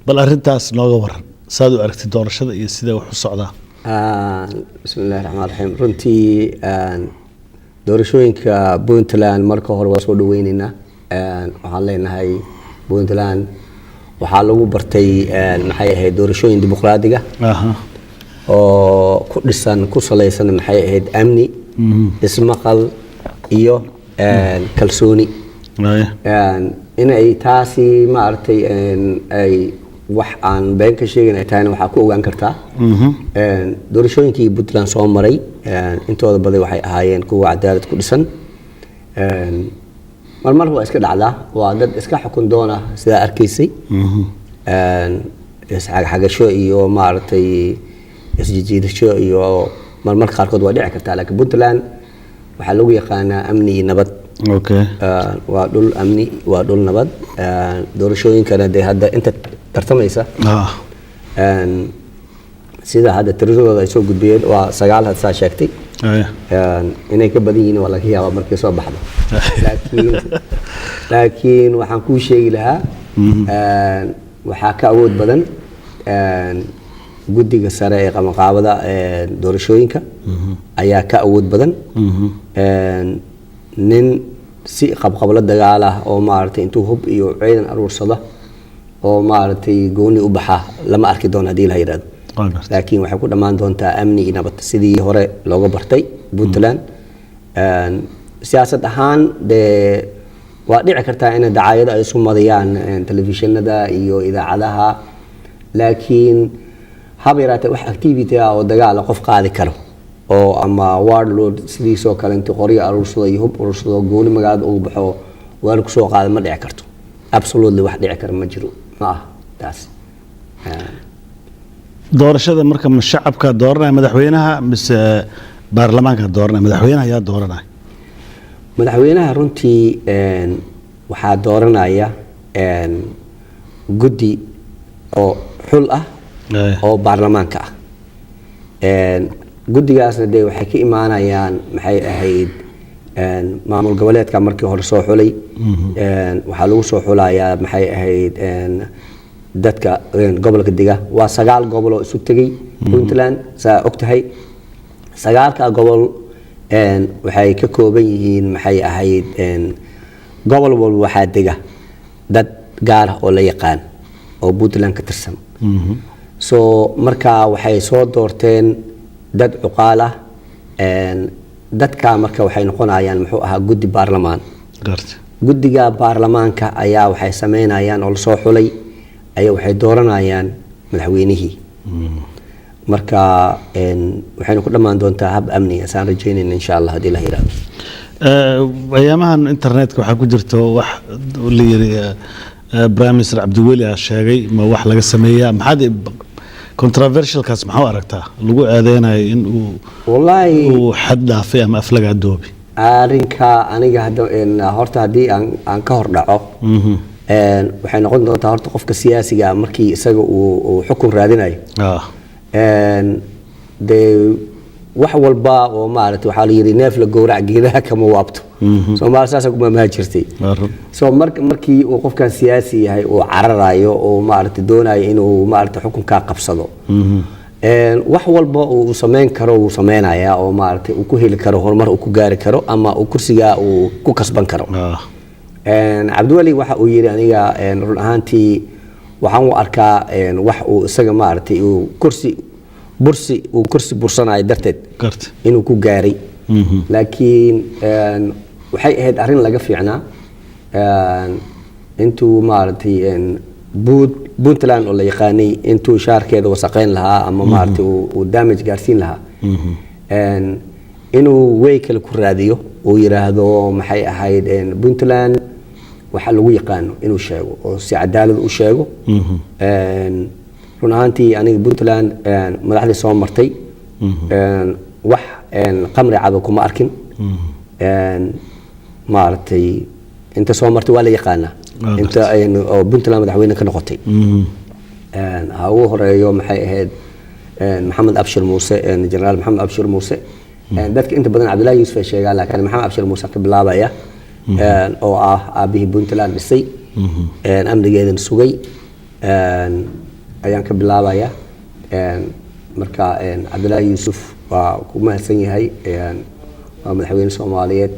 bal arintaas nooga waran saad u aragtay doorashada iyo sida wax u socdaa bismillaahir rahmaanir rahiim runtii doorashooyinka Puntland marka hore waa soo dhaweynayna waxaan leenahay Puntland waxaa lagu bartay maxay ahayd doorashooyin dimuqraadiga oo ku dhisan ku saleysan maxay ahayd amni ismaqal iyo kalsooni inay taasi maartay ay wax aan been ka sheegin ay tahay waxa ku ogaan kartaa doorashooyinkii Puntland soo maray intooda badan waxay ahaayeen kuwa cadaalad ku dhisan mar waa iska dhacdaa waa dad iska xukun doona sida arkaysay xagasho iyo maartay isjiidasho iyo marmar qaarkood waa dhici kartaa laakiin Puntland waxa lagu yaqaanaa amni iyo nabad waa dhul amni waa dhul nabad doorashooyinkana hadda inta tartamaysa sida hadda tiradooda ay soo gudbiyeen waa 9 had saa sheegtay inay ka badan yihiin waa laga yaabaa markay soo baxdo laakiin waxaan kuu sheegi lahaa waxaa ka awood badan guddiga sare ee qabanqaabada doorashooyinka ayaa ka awood badan nin si qabqablo dagaal ah oo maaragtay intuu hub iyo ciidan aruursada oo maaragtay gooni u baxa lama arki doono haddii la yidhaahdo laakiin waxay ku dhammaan doontaa amni iyo nabad sidii hore looga bartay Puntland siyaasad ahaan dee waa dhici kartaa in dacaayado ay isu madayaan telefishinada iyo idaacadaha laakiin haba yaraatee wax activity ah oo dagaal qof qaadi karo oo ama warlord sidiisoo kale intuu qoryo aruursado iyo hub aruursado gooni magaalada ugu baxo waana kusoo qaada ma dhici karto absolutely wax dhici kara ma jiro ma aha taas doorashada marka shacabka dooranaya madaxweynaha mise baarlamaanka dooranaya madaxweynaha ayaa dooranaya madaxweynaha runtii waxaa dooranaya guddi oo xul ah oo baarlamaanka ah guddigaasna dee waxay ka imaanayaan maxay ahayd maamul goboleedka markii hore soo xulay waxaa lagu soo xulayaa maxay ahayd dadka gobolka diga waa 9 gobol oo isu tagay Puntland saa ogtahay 9ka gobol waxay ka kooban yihiin maxay ahayd gobol walba waxaa dega dad gaar ah oo la yaqaan oo Puntland ka tirsan so marka waxay soo doorteen dad cuqaal ah dadka marka waxay noqonayaan muxuu ahaa guddi baarlamaan guddiga baarlamaanka ayaa waxay sameynayaan oo la soo xulay ayaa waxay dooranayaan madaxweynihii marka waxayna ku dhammaan doontaa hab amni asaan rajeynayna insha Allah haddii la yiraahdo ayaamahan internetka waxaa ku jirta wax la yiri Prime Minister Cabdiweli sheegay ma wax laga sameeyaa maxaad controversial kaas maxaa aragtaa lagu aadeynayo in uu xad dhaafay ama aflaga doobi arinka aniga hadda horta hadii aan ka hor dhaco waxay noqon doontaa horta qofka siyaasiga markii isaga uu xukun raadinayo de wax walba oo maaragtay waxa la yiri neef la gowrac geedaha kama waabto Soomaaliya saas kuma ma jirtay soo markii uu qofkan siyaasi yahay oo cararayo oo maaragtay doonayo inuu maaragtay xukunka qabsado wax walba uu sameyn karo uu sameynaya oo maaragtay uu ku heli karo horumar uu ku gaari karo ama uu kursiga uu ku kasban karo Cabdiweli waxa uu yiri aniga run ahaantii waxaan u arkaa wax uu isaga maaragtay uu kursi bursanayo darteed inuu ku gaaray laakiin waxay ahayd arrin laga fiicnaa intuu maaragtay Puntland oo la yaqaanay intuu shaarkeeda wasaqeyn lahaa ama maaragtay uu damage gaarsiin lahaa inuu way kale ku raadiyo oo yiraahdo maxay ahayd Puntland waxa lagu yaqaano inuu sheego oo si cadaalad u sheego run ahaantii aniga Puntland madaxdii soo martay wax qamri cabo kuma arkin maaragtay inta soo martay waa la yaqaanaa inta oo Puntland madaxweyne ka noqotay ha ugu horeeyo maxay ahayd Maxamed Abshir Muuse Generaal Maxamed Abshir Muuse dadka inta badan Cabdullaahi Yuusuf ay sheegaan laakiin Maxamed Abshir Muuse ka bilaabaya oo ah aabihii Puntland dhisay amnigeedan sugay ayaan ka bilaabaya marka Cabdullaahi Yuusuf waa ku mahadsan yahay waa madaxweyne Soomaaliyeed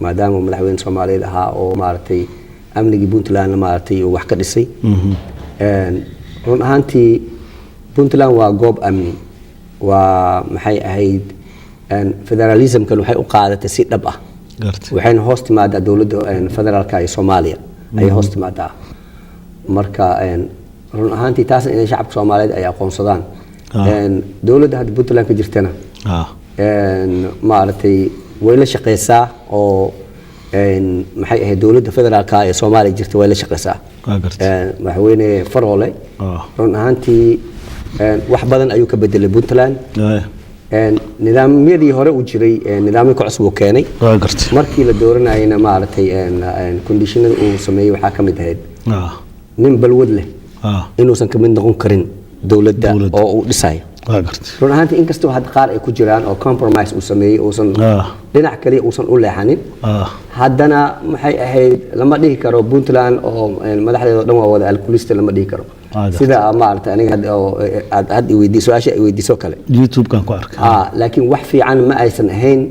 maadaama madaxweyne Soomaaliyeed ahaa oo maaragtay amnigii Puntland maaragtay wax ka dhisay run ahaantii Puntland waa goob amni waa maxay ahayd federalismkan waxay u qaadatay si dhab ah waxayna hoos timaadaa dowladda federaalka ee Soomaaliya ay hoos timaadaa marka run ahaantii taas in shacabka Soomaaliyeed ay aqoonsadaan dowladda hadda Puntland ka jirtana maaragtay way la shaqeysaa oo maxay ahayd dowladda federaalka ee Soomaaliya jirta way la shaqeysaa madaxweyne Faroole run ahaantii wax badan ayuu ka bedelay Puntland nidaamyadii hore u jiray nidaamyo ka cusub keenay markii la dooranayna maaragtay conditionada uu sameeyay waxa ka mid ahayd nin balwad leh inuusan ka mid noqon karin dowladda oo uu dhisayo waa gartay run ahaantii inkastoo had qaar ay ku jiraan oo compromise uu sameeyey uusan dhinac kaliya uusan u leexanin haddana maxay ahayd lama dhihi karo Puntland oo madaxdeeda dhan waa wada alkulista lama dhihi karo sida maaragtay aniga had weydiiso su'aasha ay weydiiso kale YouTube kan ku arkay laakiin wax fiican ma aysan ahayn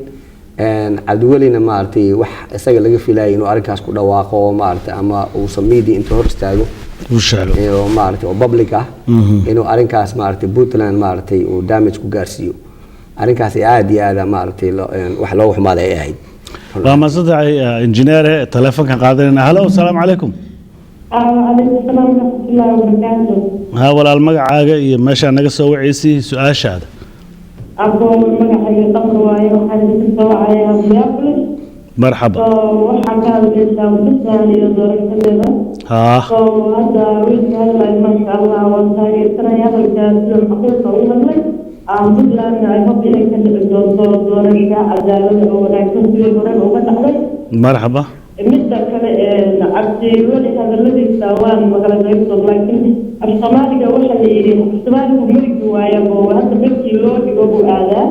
cabdiwelina maaragtay wax isaga laga filayay inuu arrinkaas ku dhawaaqo maaragtay ama uu media inta hor istaago oo maaragtay oo public ah inuu arrinkaas maaragtay Puntland maaragtay uu damage ku gaarsiiyo arrinkaas aad iyo aad maaragtay wax loo xumaaday ay ahayd waa maasadahay engineer telefoonkan qaadanayna hello assalaamu calaykum عليكم السلام ورحمة الله وبركاته. ها ولا المقعة يا ماشي أنا قصة وعيسي سؤال شاد. أبو المقعة يقبل ويا وحدث الصواعي بيابلس. مرحبا. وحكى الإنسان بالثاني يدور كذا. وهذا ويش هذا ما شاء الله والثاني ترى هذا الجالس الحقيقة طويلة لك. بدلا يحب إليك دور الشاعر عدالة ولكن في الغرب وفتح مرحبا. midda kale cabdiweli hadaladiisa waan maqla qaybtood laakiin afsoomaaliga waxa la yidhi afsoomaaligu marigi waayabo hadda markii loo dhigo buu aadaa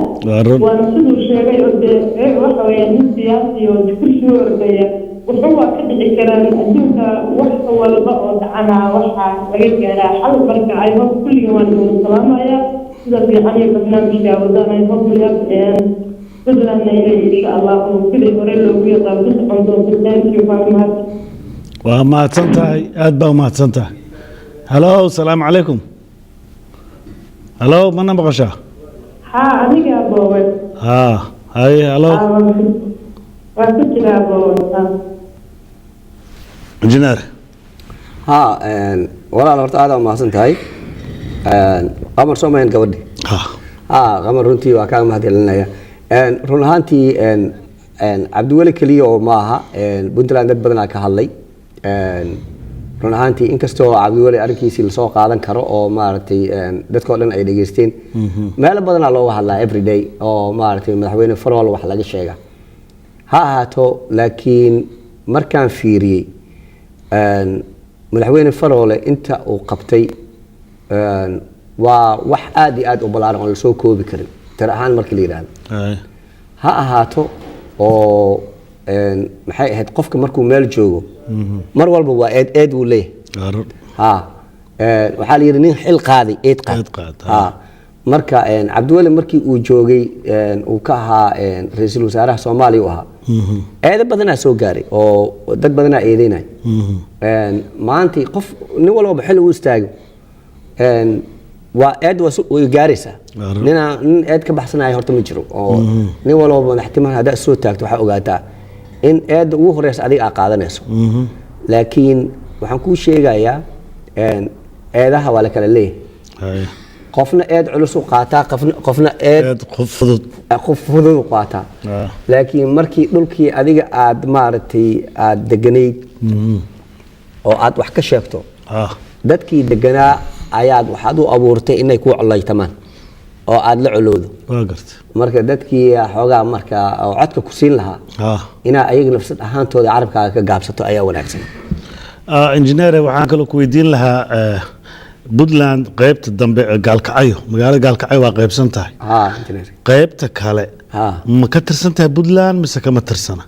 waana siduu sheegay oo dee waxa weeyaa nin siyaasi oo kursi u ordaya wuxuu waa ka dhici karaan adduunka wax walba oo dhacanaa waxaa laga gaaraa xal marka ayhob kulligii waan idin salaamayaa sida fiican iyo barnaamijka wadaan ayhob بدلنا إن شاء الله وكذا يقول له ويطلع بسحب بالدنيا وفاهمها. وما تنتهي أدبا وما تنتهي. هلو السلام عليكم. هلو من نبغشة؟ أنا يا أبوي. هاي هلو. وكنت يا أبوي. إنجنير. ولا لورت هذا ما تنتهي. قمر سومين قبلي. قمر رنتي وكان مهدي لنا run ahaantii cabdiweli keliya oo maaha Puntland dad badan ka hadlay run ahaantii inkastoo cabdiweli arrinkiisii lasoo qaadan karo oo maaragtay dadkoo dhan ay dhageysteen meel badan looga hadlaa every day oo maaragtay madaxweyne Farol wax laga sheega ha ahaato laakiin markaan fiiriyay madaxweyne Farol inta uu qabtay waa wax aad iyo aad u balaaran oo la soo koobi karin tarahan markii la yiraahdo ha ahaato oo maxay ahayd qofka markuu meel joogo mar walba waa eed uu leeyahay waxa la yiri nin xil qaaday eed qaad marka cabdiweli markii uu joogay uu ka ahaa ra'iisul wasaaraha Soomaaliya u ahaa eed badan soo gaaray oo dad badan eedeynay maanta qof nin walba xil uu istaago waa eed way gaaraysaa nin eed ka baxsanaya horta ma jiro oo nin walba madaxtimaha hada soo taagto waxa ogaataa in eed ugu horeysa adiga qaadanayso laakiin waxaan ku sheegayaa eedaha waa la kala leeyahay qofna eed culus u qaataa qofna eed qof fudud u qaataa laakiin markii dhulkii adiga aad maaragtay aad deganayd oo aad wax ka sheegto dadkii deganaa ayaad waxaad u abuurtay inay ku colaytamaan oo aad la culowdo marka dadkii xoogaa marka codka ku siin lahaa inaa ayaga nafsad ahaantooda carabkaaga ka gaabsato ayaa wanaagsan engineer waxaan kaloo ku weydiin lahaa Puntland qaybta dambe gaalkacyo magaalada gaalkacyo waa qaybsan tahay qaybta kale ma ka tirsan tahay Puntland mise kama tirsana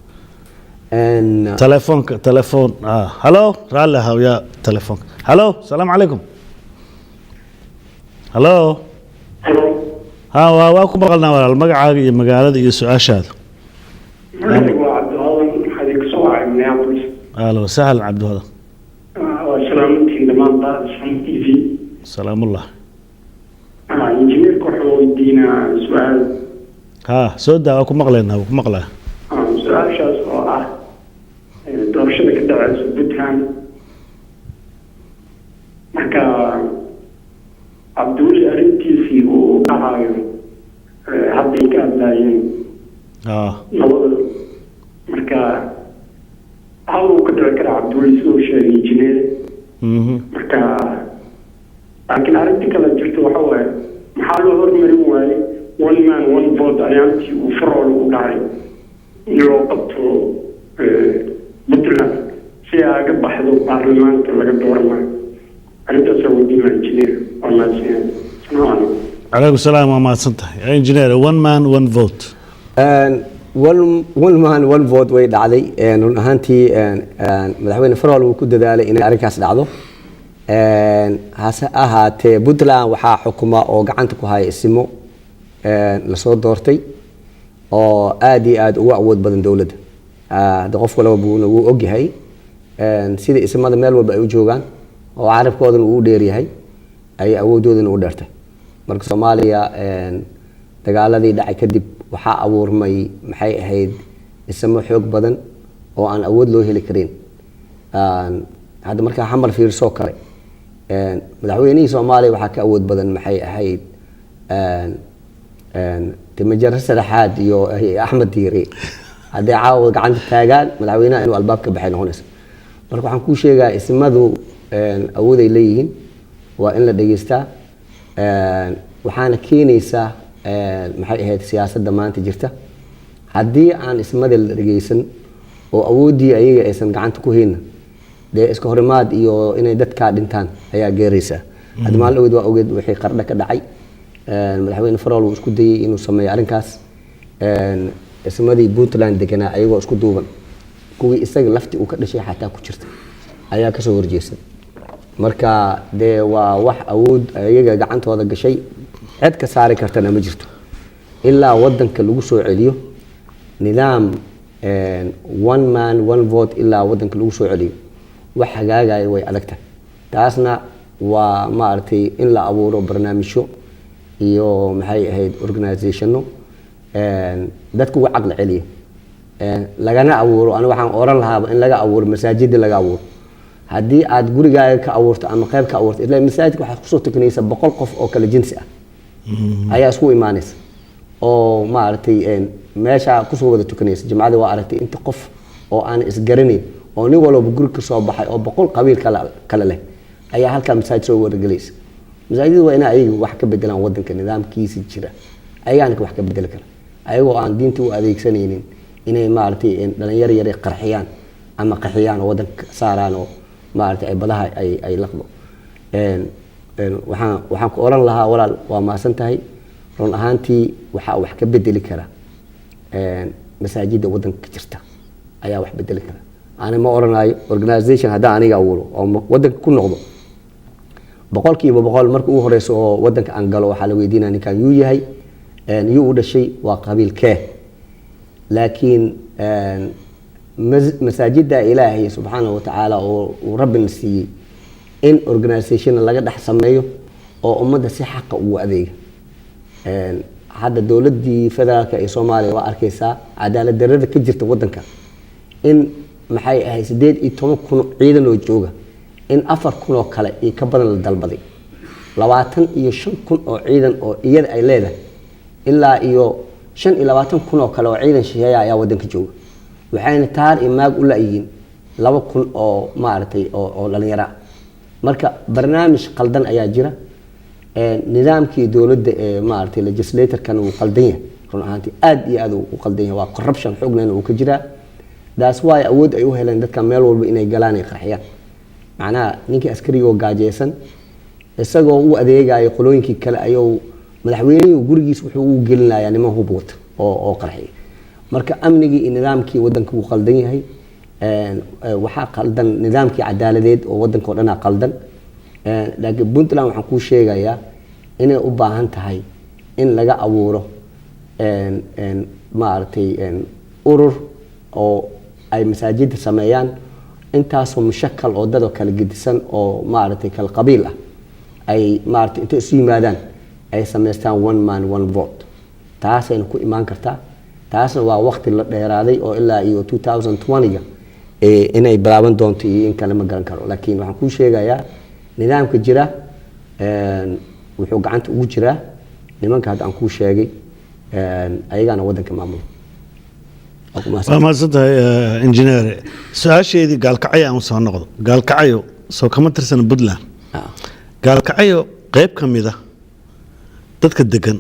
telefoon hello raalli hawya telefoon hello salaam calaykum hello waa ku maqalnaa walaal magacaaga iyo magaalada iyo su'aashaada أهلا وسهلا عبد هذا. سلامتي لما طال سلامتي. سلام الله. إنجنير كحول يدينا سؤال. سودا أكو مقلنا أكو مقلة. سؤال شاس دورشنا كده سبتان. marka Abdul arintiisii uu ahayo hadday ka hadlayeen marka hal uu ka dhici kara Abdul soo sheegay injineer marka laakiin arrinta kale jirto waxa waaye maxaa loo hormarin waayey one man one vote ayaantii uu Farol u dhacay in loo qabto Puntland si ay ka baxdo baarlamaanka laga dooranayo arrintaas oo diimaan injineer عليكم السلام وما سنتهي انجينير 1 man 1 vote one man one vote way dhacday run ahaantii madaxweyne Farol uu ku dadaalay inay arrinkaas dhacdo hase ahaatee Puntland waxaa xukuma oo gacanta ku haya isimo la soo doortay oo aad iyo aad ugu awood badan dawladda hada qof walba uu og yahay sida ismada meel walba ay u joogaan oo carabkoodan uu dheer yahay ay awoodoodan u dheertay marka Soomaaliya dagaaladii dhacay kadib waxaa abuurmay maxay ahayd ismo xoog badan oo aan awood loo heli karin hadda markaa xamal fiirso kale madaxweynihii Soomaaliya waxaa ka awood badan maxay ahayd timajar saddexaad iyo Axmed Diiri hadii caawa gacanta taagaan madaxweynaha inuu albaabka baxay noqonaysa marka waxaan ku sheegaa ismadu awood ay leeyihiin waa in la dhageystaa waxaana keenaysaa maxay ahayd siyaasadda maanta jirta haddii aan ismada la dhageysan oo awoodii ayaga aysan gacanta ku haynin dee iska horimaad iyo inay dadka dhintaan ayaa geeraysa hadda maalin dhaweyd waa ogeed wixii qardha ka dhacay madaxweyne Farol uu isku dayay inuu sameeyo arrinkaas ismadii Puntland deganaa ayagoo isku duuban kuwii isaga lafti uu ka dhashay xataa ku jirta ayaa ka soo horjeesay marka dee waa wax awood ayaga gacantooda gashay cid ka saari kartana ma jirto ilaa wadanka lagu soo celiyo nidaam one man one vote ilaa wadanka lagu soo celiyo wax hagaagaya way adagtahay taasna waa maartay in la abuuro barnaamijyo iyo maxay ahayd organizationno dadku uga caqli celiya lagana abuuro ana waxaan oran lahaa in laga abuuro masaajid laga abuuro haddii aad gurigaaga ka abuurto ama qayb ka abuurto ilaa masaajidka waxaad kusoo tukanaysaa 100 qof oo kala jinsi ah ayaa isku imaanaysa oo maartay meesha kusoo wada tukanaysa jimcada waa aragtay inta qof oo aan isgaranayn oo nin walba guri ka soo baxay oo 100 qabiil kala leh ayaa halka masaajid soo wargalaysa masaajid waa inay ayagu wax ka bedelaan wadanka nidaamkiisa jira ayaana wax ka bedel kara ayagoo aan diinta u adeegsanaynin inay maartay dhalinyaro yar qarxiyaan ama qaxiyaan oo wadanka saaraan oo maartay ay badaha ay laqdo waxaan ku oran lahaa walaal waa maasan tahay run ahaantii waxa wax ka bedeli kara masaajidda wadanka jirta ayaa wax bedeli kara ana ma oranayo organization hada aniga awoolo oo wadanka ku noqdo 100% markii uu horeyso oo wadanka aan galo waxa la weydiinaa ninkan yuu yahay yuu u dhashay waa qabiilkee laakiin masaajidda Ilaahay subhanahu wa ta'ala oo rabbina siiyay in organization laga dhax sameeyo oo ummadda si xaq u adeega hadda dawladii federaalka ee Soomaaliya waa arkaysaa cadaalad darrada ka jirta wadanka in maxay ahayd 18,000 ciidan oo jooga in 4,000 oo kale ee ka badan la dalbaday 25,000 oo ciidan oo iyada ay leedahay ilaa iyo 25,000 oo kale oo ciidan shisheeye ayaa wadanka jooga waxayna taar imaag u laayiin 2,000 oo maartay oo dhalinyaro marka barnaamij qaldan ayaa jira nidaamkii dawladda ee maartay legislator-kan uu qaldan yahay run ahaantii aad iyo aad uu qaldan yahay waa corruption xoogna uu ka jira daas way awood ay u heleen dadka meel walba inay galaan ay qarxiyaan macnaha ninkii askariga oo gaajeysan isagoo uu adeegayo qolooyinkii kale ayuu madaxweynuhu gurigiisa wuxuu u gelinayaa niman hub wata oo qarxiya marka amnigii iyo nidaamkii wadanka uu qaldan yahay waxaa qaldan nidaamkii cadaaladeed oo wadanka oo dhan qaldan laakiin Puntland waxaan ku sheegayaa inay u baahan tahay in laga abuuro maartay urur oo ay masaajidda sameeyaan intaasoo mushakal oo dad kala gedisan oo maartay kala qabiil ah ay maartay inta isu yimaadaan ay sameystaan one man one vote taasayna ku imaan kartaa taasna waa waqti la dheeraaday oo ilaa iyo 2020ga inay bilaaban doonto iyo in kale ma garan karo laakiin waxaan ku sheegayaa nidaamka jira wuxuu gacanta ugu jiraa nimanka hadda aan ku sheegay ayagana wadanka maamulo waa maasantahay engineer su-aasheedii gaalkacyo aan soo noqdo gaalkacyo soo kama tirsana Puntland gaalkacyo qayb ka mid ah dadka degan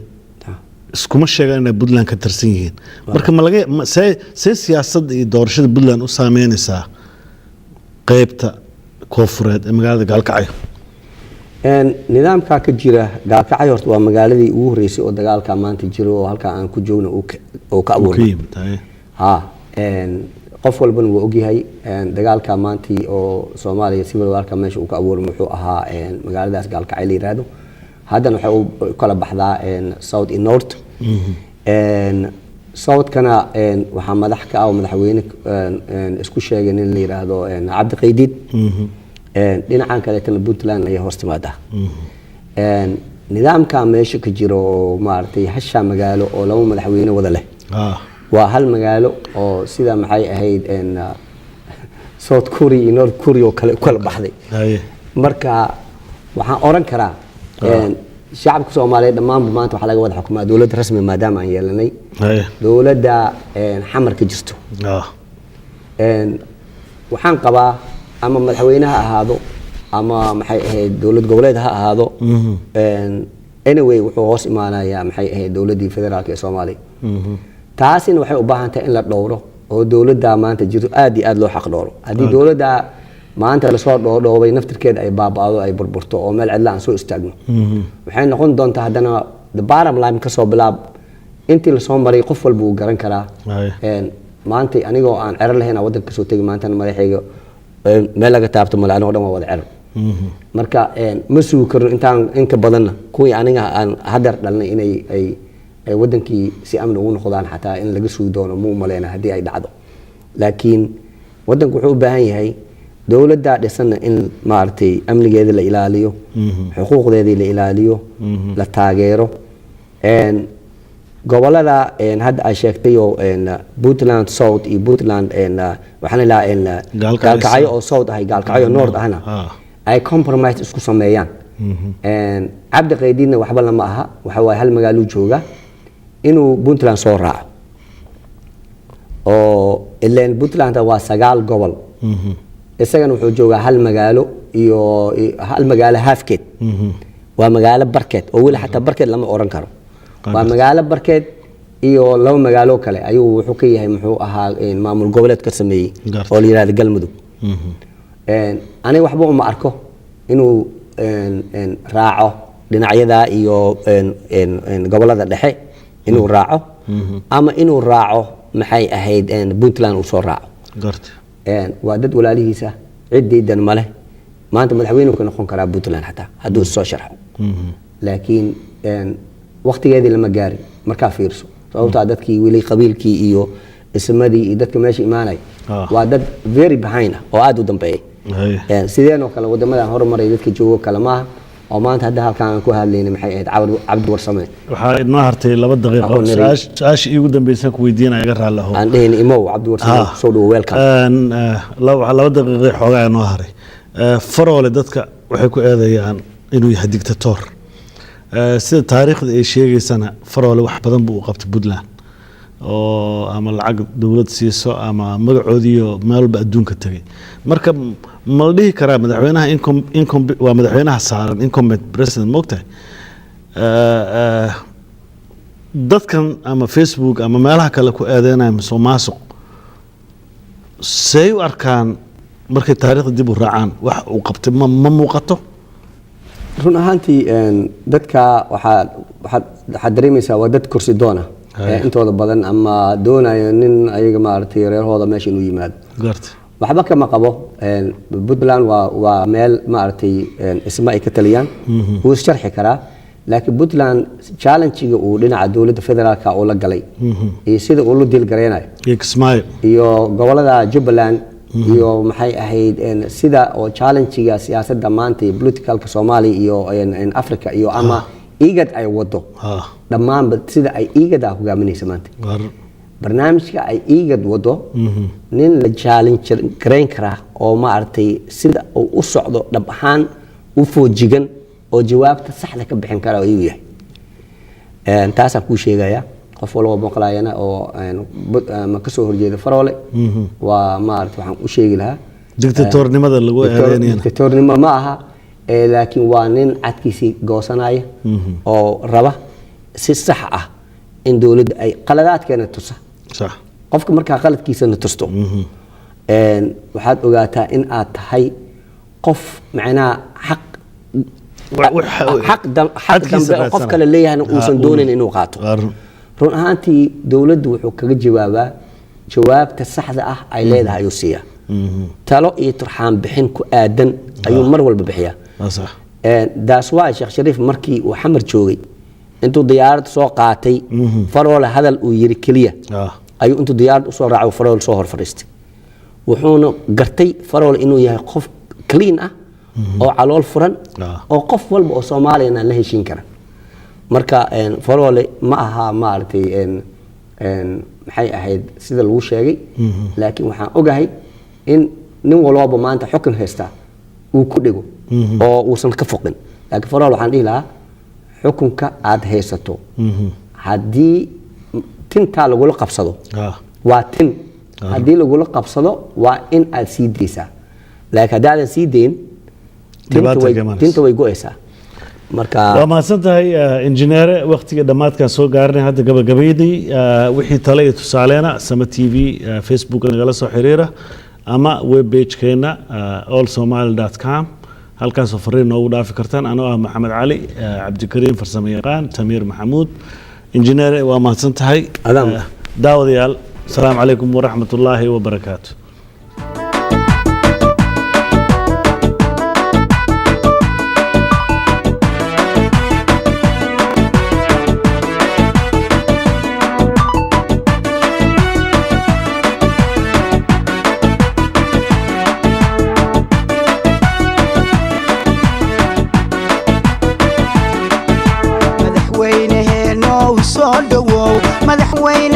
iskuma sheegaan inay Puntland ka tirsan yihiin marka ma laga see siyaasadda iyo doorashada Puntland u saameynaysaa qaybta koonfureed ee magaalada gaalkacyo nidaamka ka jira gaalkacyo horta waa magaaladii ugu horeysay oo dagaalka maanta jiro oo halka aan ku joogno oo ka abuuray qof walbana wuu ogyahay dagaalka maanta oo Soomaaliya civil warka meesha uu ka abuuray wuxuu ahaa magaaladaas gaalkacyo la yiraahdo haddana waxa uu kala baxdaa south and north south kana waxa madax ka ah madaxweyne isku sheegay in la yiraahdo Cabdi Qaydid dhinacan kale tan Puntland ay hoostimaada nidaamka meesha ka jiro maartay hasha magaalo oo laba madaxweyne wada leh waa hal magaalo oo sida maxay ahayd South Korea iyo North Korea oo kala baxday marka waxaan oran karaa shacabka Soomaaliyeed dhammaan maanta waxa laga wada xukumaa dawlad rasmi maadaama aan yeelanay dawladda xamar ka jirto waxaan qabaa ama madaxweynaha ahaado ama maxay ahayd dawlad goboleed ha ahaado anyway wuxuu hoos imaanayaa maxay ahayd dawladii federaalka ee Soomaaliya taasina waxay u baahan tahay in la dhowro oo dawladda maanta jirto aad iyo aad loo xaq dhowro hadii dawladda maanta la soo dhoobay naftirkeeda ay baaba'do ay burburto oo meel cidla aan soo istaagno waxay noqon doontaa haddana the bottom line ka soo bilaab intii la soo maray qof walba uu garan karaa maanta anigoo aan cerar lahayn waddanka soo tagay maanta madaxayga meel laga taabto malaano dhan waa wada cerar marka ma sugi karno in ka badanna kuwii aniga aan hadar dhalnay inay ay wadankii si amni ugu noqdaan xataa in laga sugi doono muu maleena haddii ay dhacdo laakiin wadanku wuxuu u baahan yahay dawladda dhisana in maartay amnigeeda la ilaaliyo xuquuqdeeda la ilaaliyo la taageero gobolada hadda ay sheegtay oo Puntland South iyo Puntland waxaan ilaa gaalkacyo oo South ah gaalkacyo North ahna ay compromise isku sameeyaan Cabdi Qaydidna waxba lama aha waxa way hal magaalo jooga inuu Puntland soo raaco oo ileen Puntland waa 9 gobol isagana wuxuu joogaa hal magaalo iyo hal magaalo halfkeed waa magaalo barkeed oo wali xataa barkeed lama oran karo waa magaalo barkeed iyo laba magaalo kale ayuu wuxuu ka yahay muxuu ahaa maamul goboleed ka sameeyay oo la yiraahdo Galmudug aniga waxba uma arko inuu raaco dhinacyada iyo gobolada dhexe inuu raaco ama inuu raaco maxay ahayd Puntland uu soo raaco waa dad walaalihiisa ciidiidan male maanta madaxweynuhu ka noqon karaa Puntland xataa hadduu soo sharxo laakiin waqtigeedii lama gaarin marka fiirso sababta dadkii wili qabiilkii iyo ismadii iyo dadka meesha imaanay waa dad very behind oo aad u dambeeyay sideenoo kale wadamadan horumaray dadka joogo kala maaha oo maanta hadda halkaan ku hadlayna maxay ahayd Cabdi Warsame waxaa inoo hartay 2 daqiiqo su'aasha iigu dambaysan ku weydiinaya iga raali lahow aan dheheen imow Cabdi Warsame soo dhaw welcome 2 daqiiqo xogaa inoo haray faroole dadka waxay ku eedayaan inuu yahay dictator sida taariikhda ay sheegaysana faroole wax badan buu u qabtay Puntland oo ama lacag dawlad siiso ama magacoodiyo meel walba adduunka tagay marka ma la dhihi karaa madaxweynaha waa madaxweynaha saaran incumbent president moogtahay dadkan ama Facebook ama meelaha kale ku eedeynaya musuqmaasuq say u arkaan markay taariikhda dib u raacaan wax uu qabtay ma muuqato run ahaantii dadka waxaad dareemaysaa waa dad kursi doona intooda badan ama doonayo nin ayaga maartay reerhooda meesha inuu yimaado waxba kama qabo Puntland waa meel maartay isma ay ka taliyaan wuu sharxi karaa laakiin Puntland challenge-ga uu dhinaca dawladda federaalka oo la galay iyo sida uu la dil gareenayo iyo gobolada Jubaland iyo maxay ahayd sida oo challenge-ga siyaasadda maanta politicalka Soomaaliya iyo Africa iyo ama igad ay wado dhammaan sida ay igada hogaaminaysa maanta barnaamijka ay igad wado nin la challenge gareyn kara oo ma artay sida uu u socdo dhab ahaan u foojigan oo jawaabta saxda ka bixin kara ayuu yahay taas ku sheegaya qof walba maqlaayana oo ma ka soo horjeedo faroole waa ma artay waxaan u sheegi lahaa dictatornimada lagu eedeynayna dictatornimo ma aha laakiin waa nin cadkiisii goosanaya oo raba si sax ah in dawladda ay qaladaadkeena tusa qofka markaa qaladkiisana tusto waxaad ogaataa in aad tahay qof macnaha xaq xaq dambe oo qof kale leeyahayna uusan doonayn inuu qaato run ahaantii dowladdu wuxuu kaga jawaabaa jawaabta saxda ah ay leedahay ayuu siiyaa talo iyo turxaan bixin ku aadan ayuu mar walba bixiyaa daas waa sheekh shariif markii uu xamar joogay intuu diyaarad soo qaatay faroole hadal uu yiri kaliya ayuu intuu diyaarad usoo raacay faroole soo hor fadhiistay wuxuuna gartay faroole inuu yahay qof clean ah oo calool furan oo qof walba oo Soomaaliyeed la heshiin kara marka faroole ma aha maartay maxay ahayd sida lagu sheegay laakiin waxaan ogahay in nin walba maanta xukun haysta uu ku dhigo oo uusan ka foqin laakiin faroole waxaan dhihi lahaa xukunka aad haysato haddii tinta lagu qabsado waa tin haddii lagu qabsado waa in aad sii deysaa laakiin haddaadan sii deyn tinta way go'aysaa marka waa mahadsan tahay injineere waqtiga dhammaadkan soo gaarnay hadda gabagabaydii wixii tale iyo tusaaleena Sama TV Facebook nagala soo xiriira ama web page-keena allsomali.com halkaas oo fariin noogu dhaafi kartaan anoo ah Maxamed Cali Cabdikariim farsamo yaqaan Tamiir Maxamuud injineere waa mahadsan tahay daawadayaal السلام عليكم ورحمة الله وبركاته مدحوينه نو سو دو مدحوين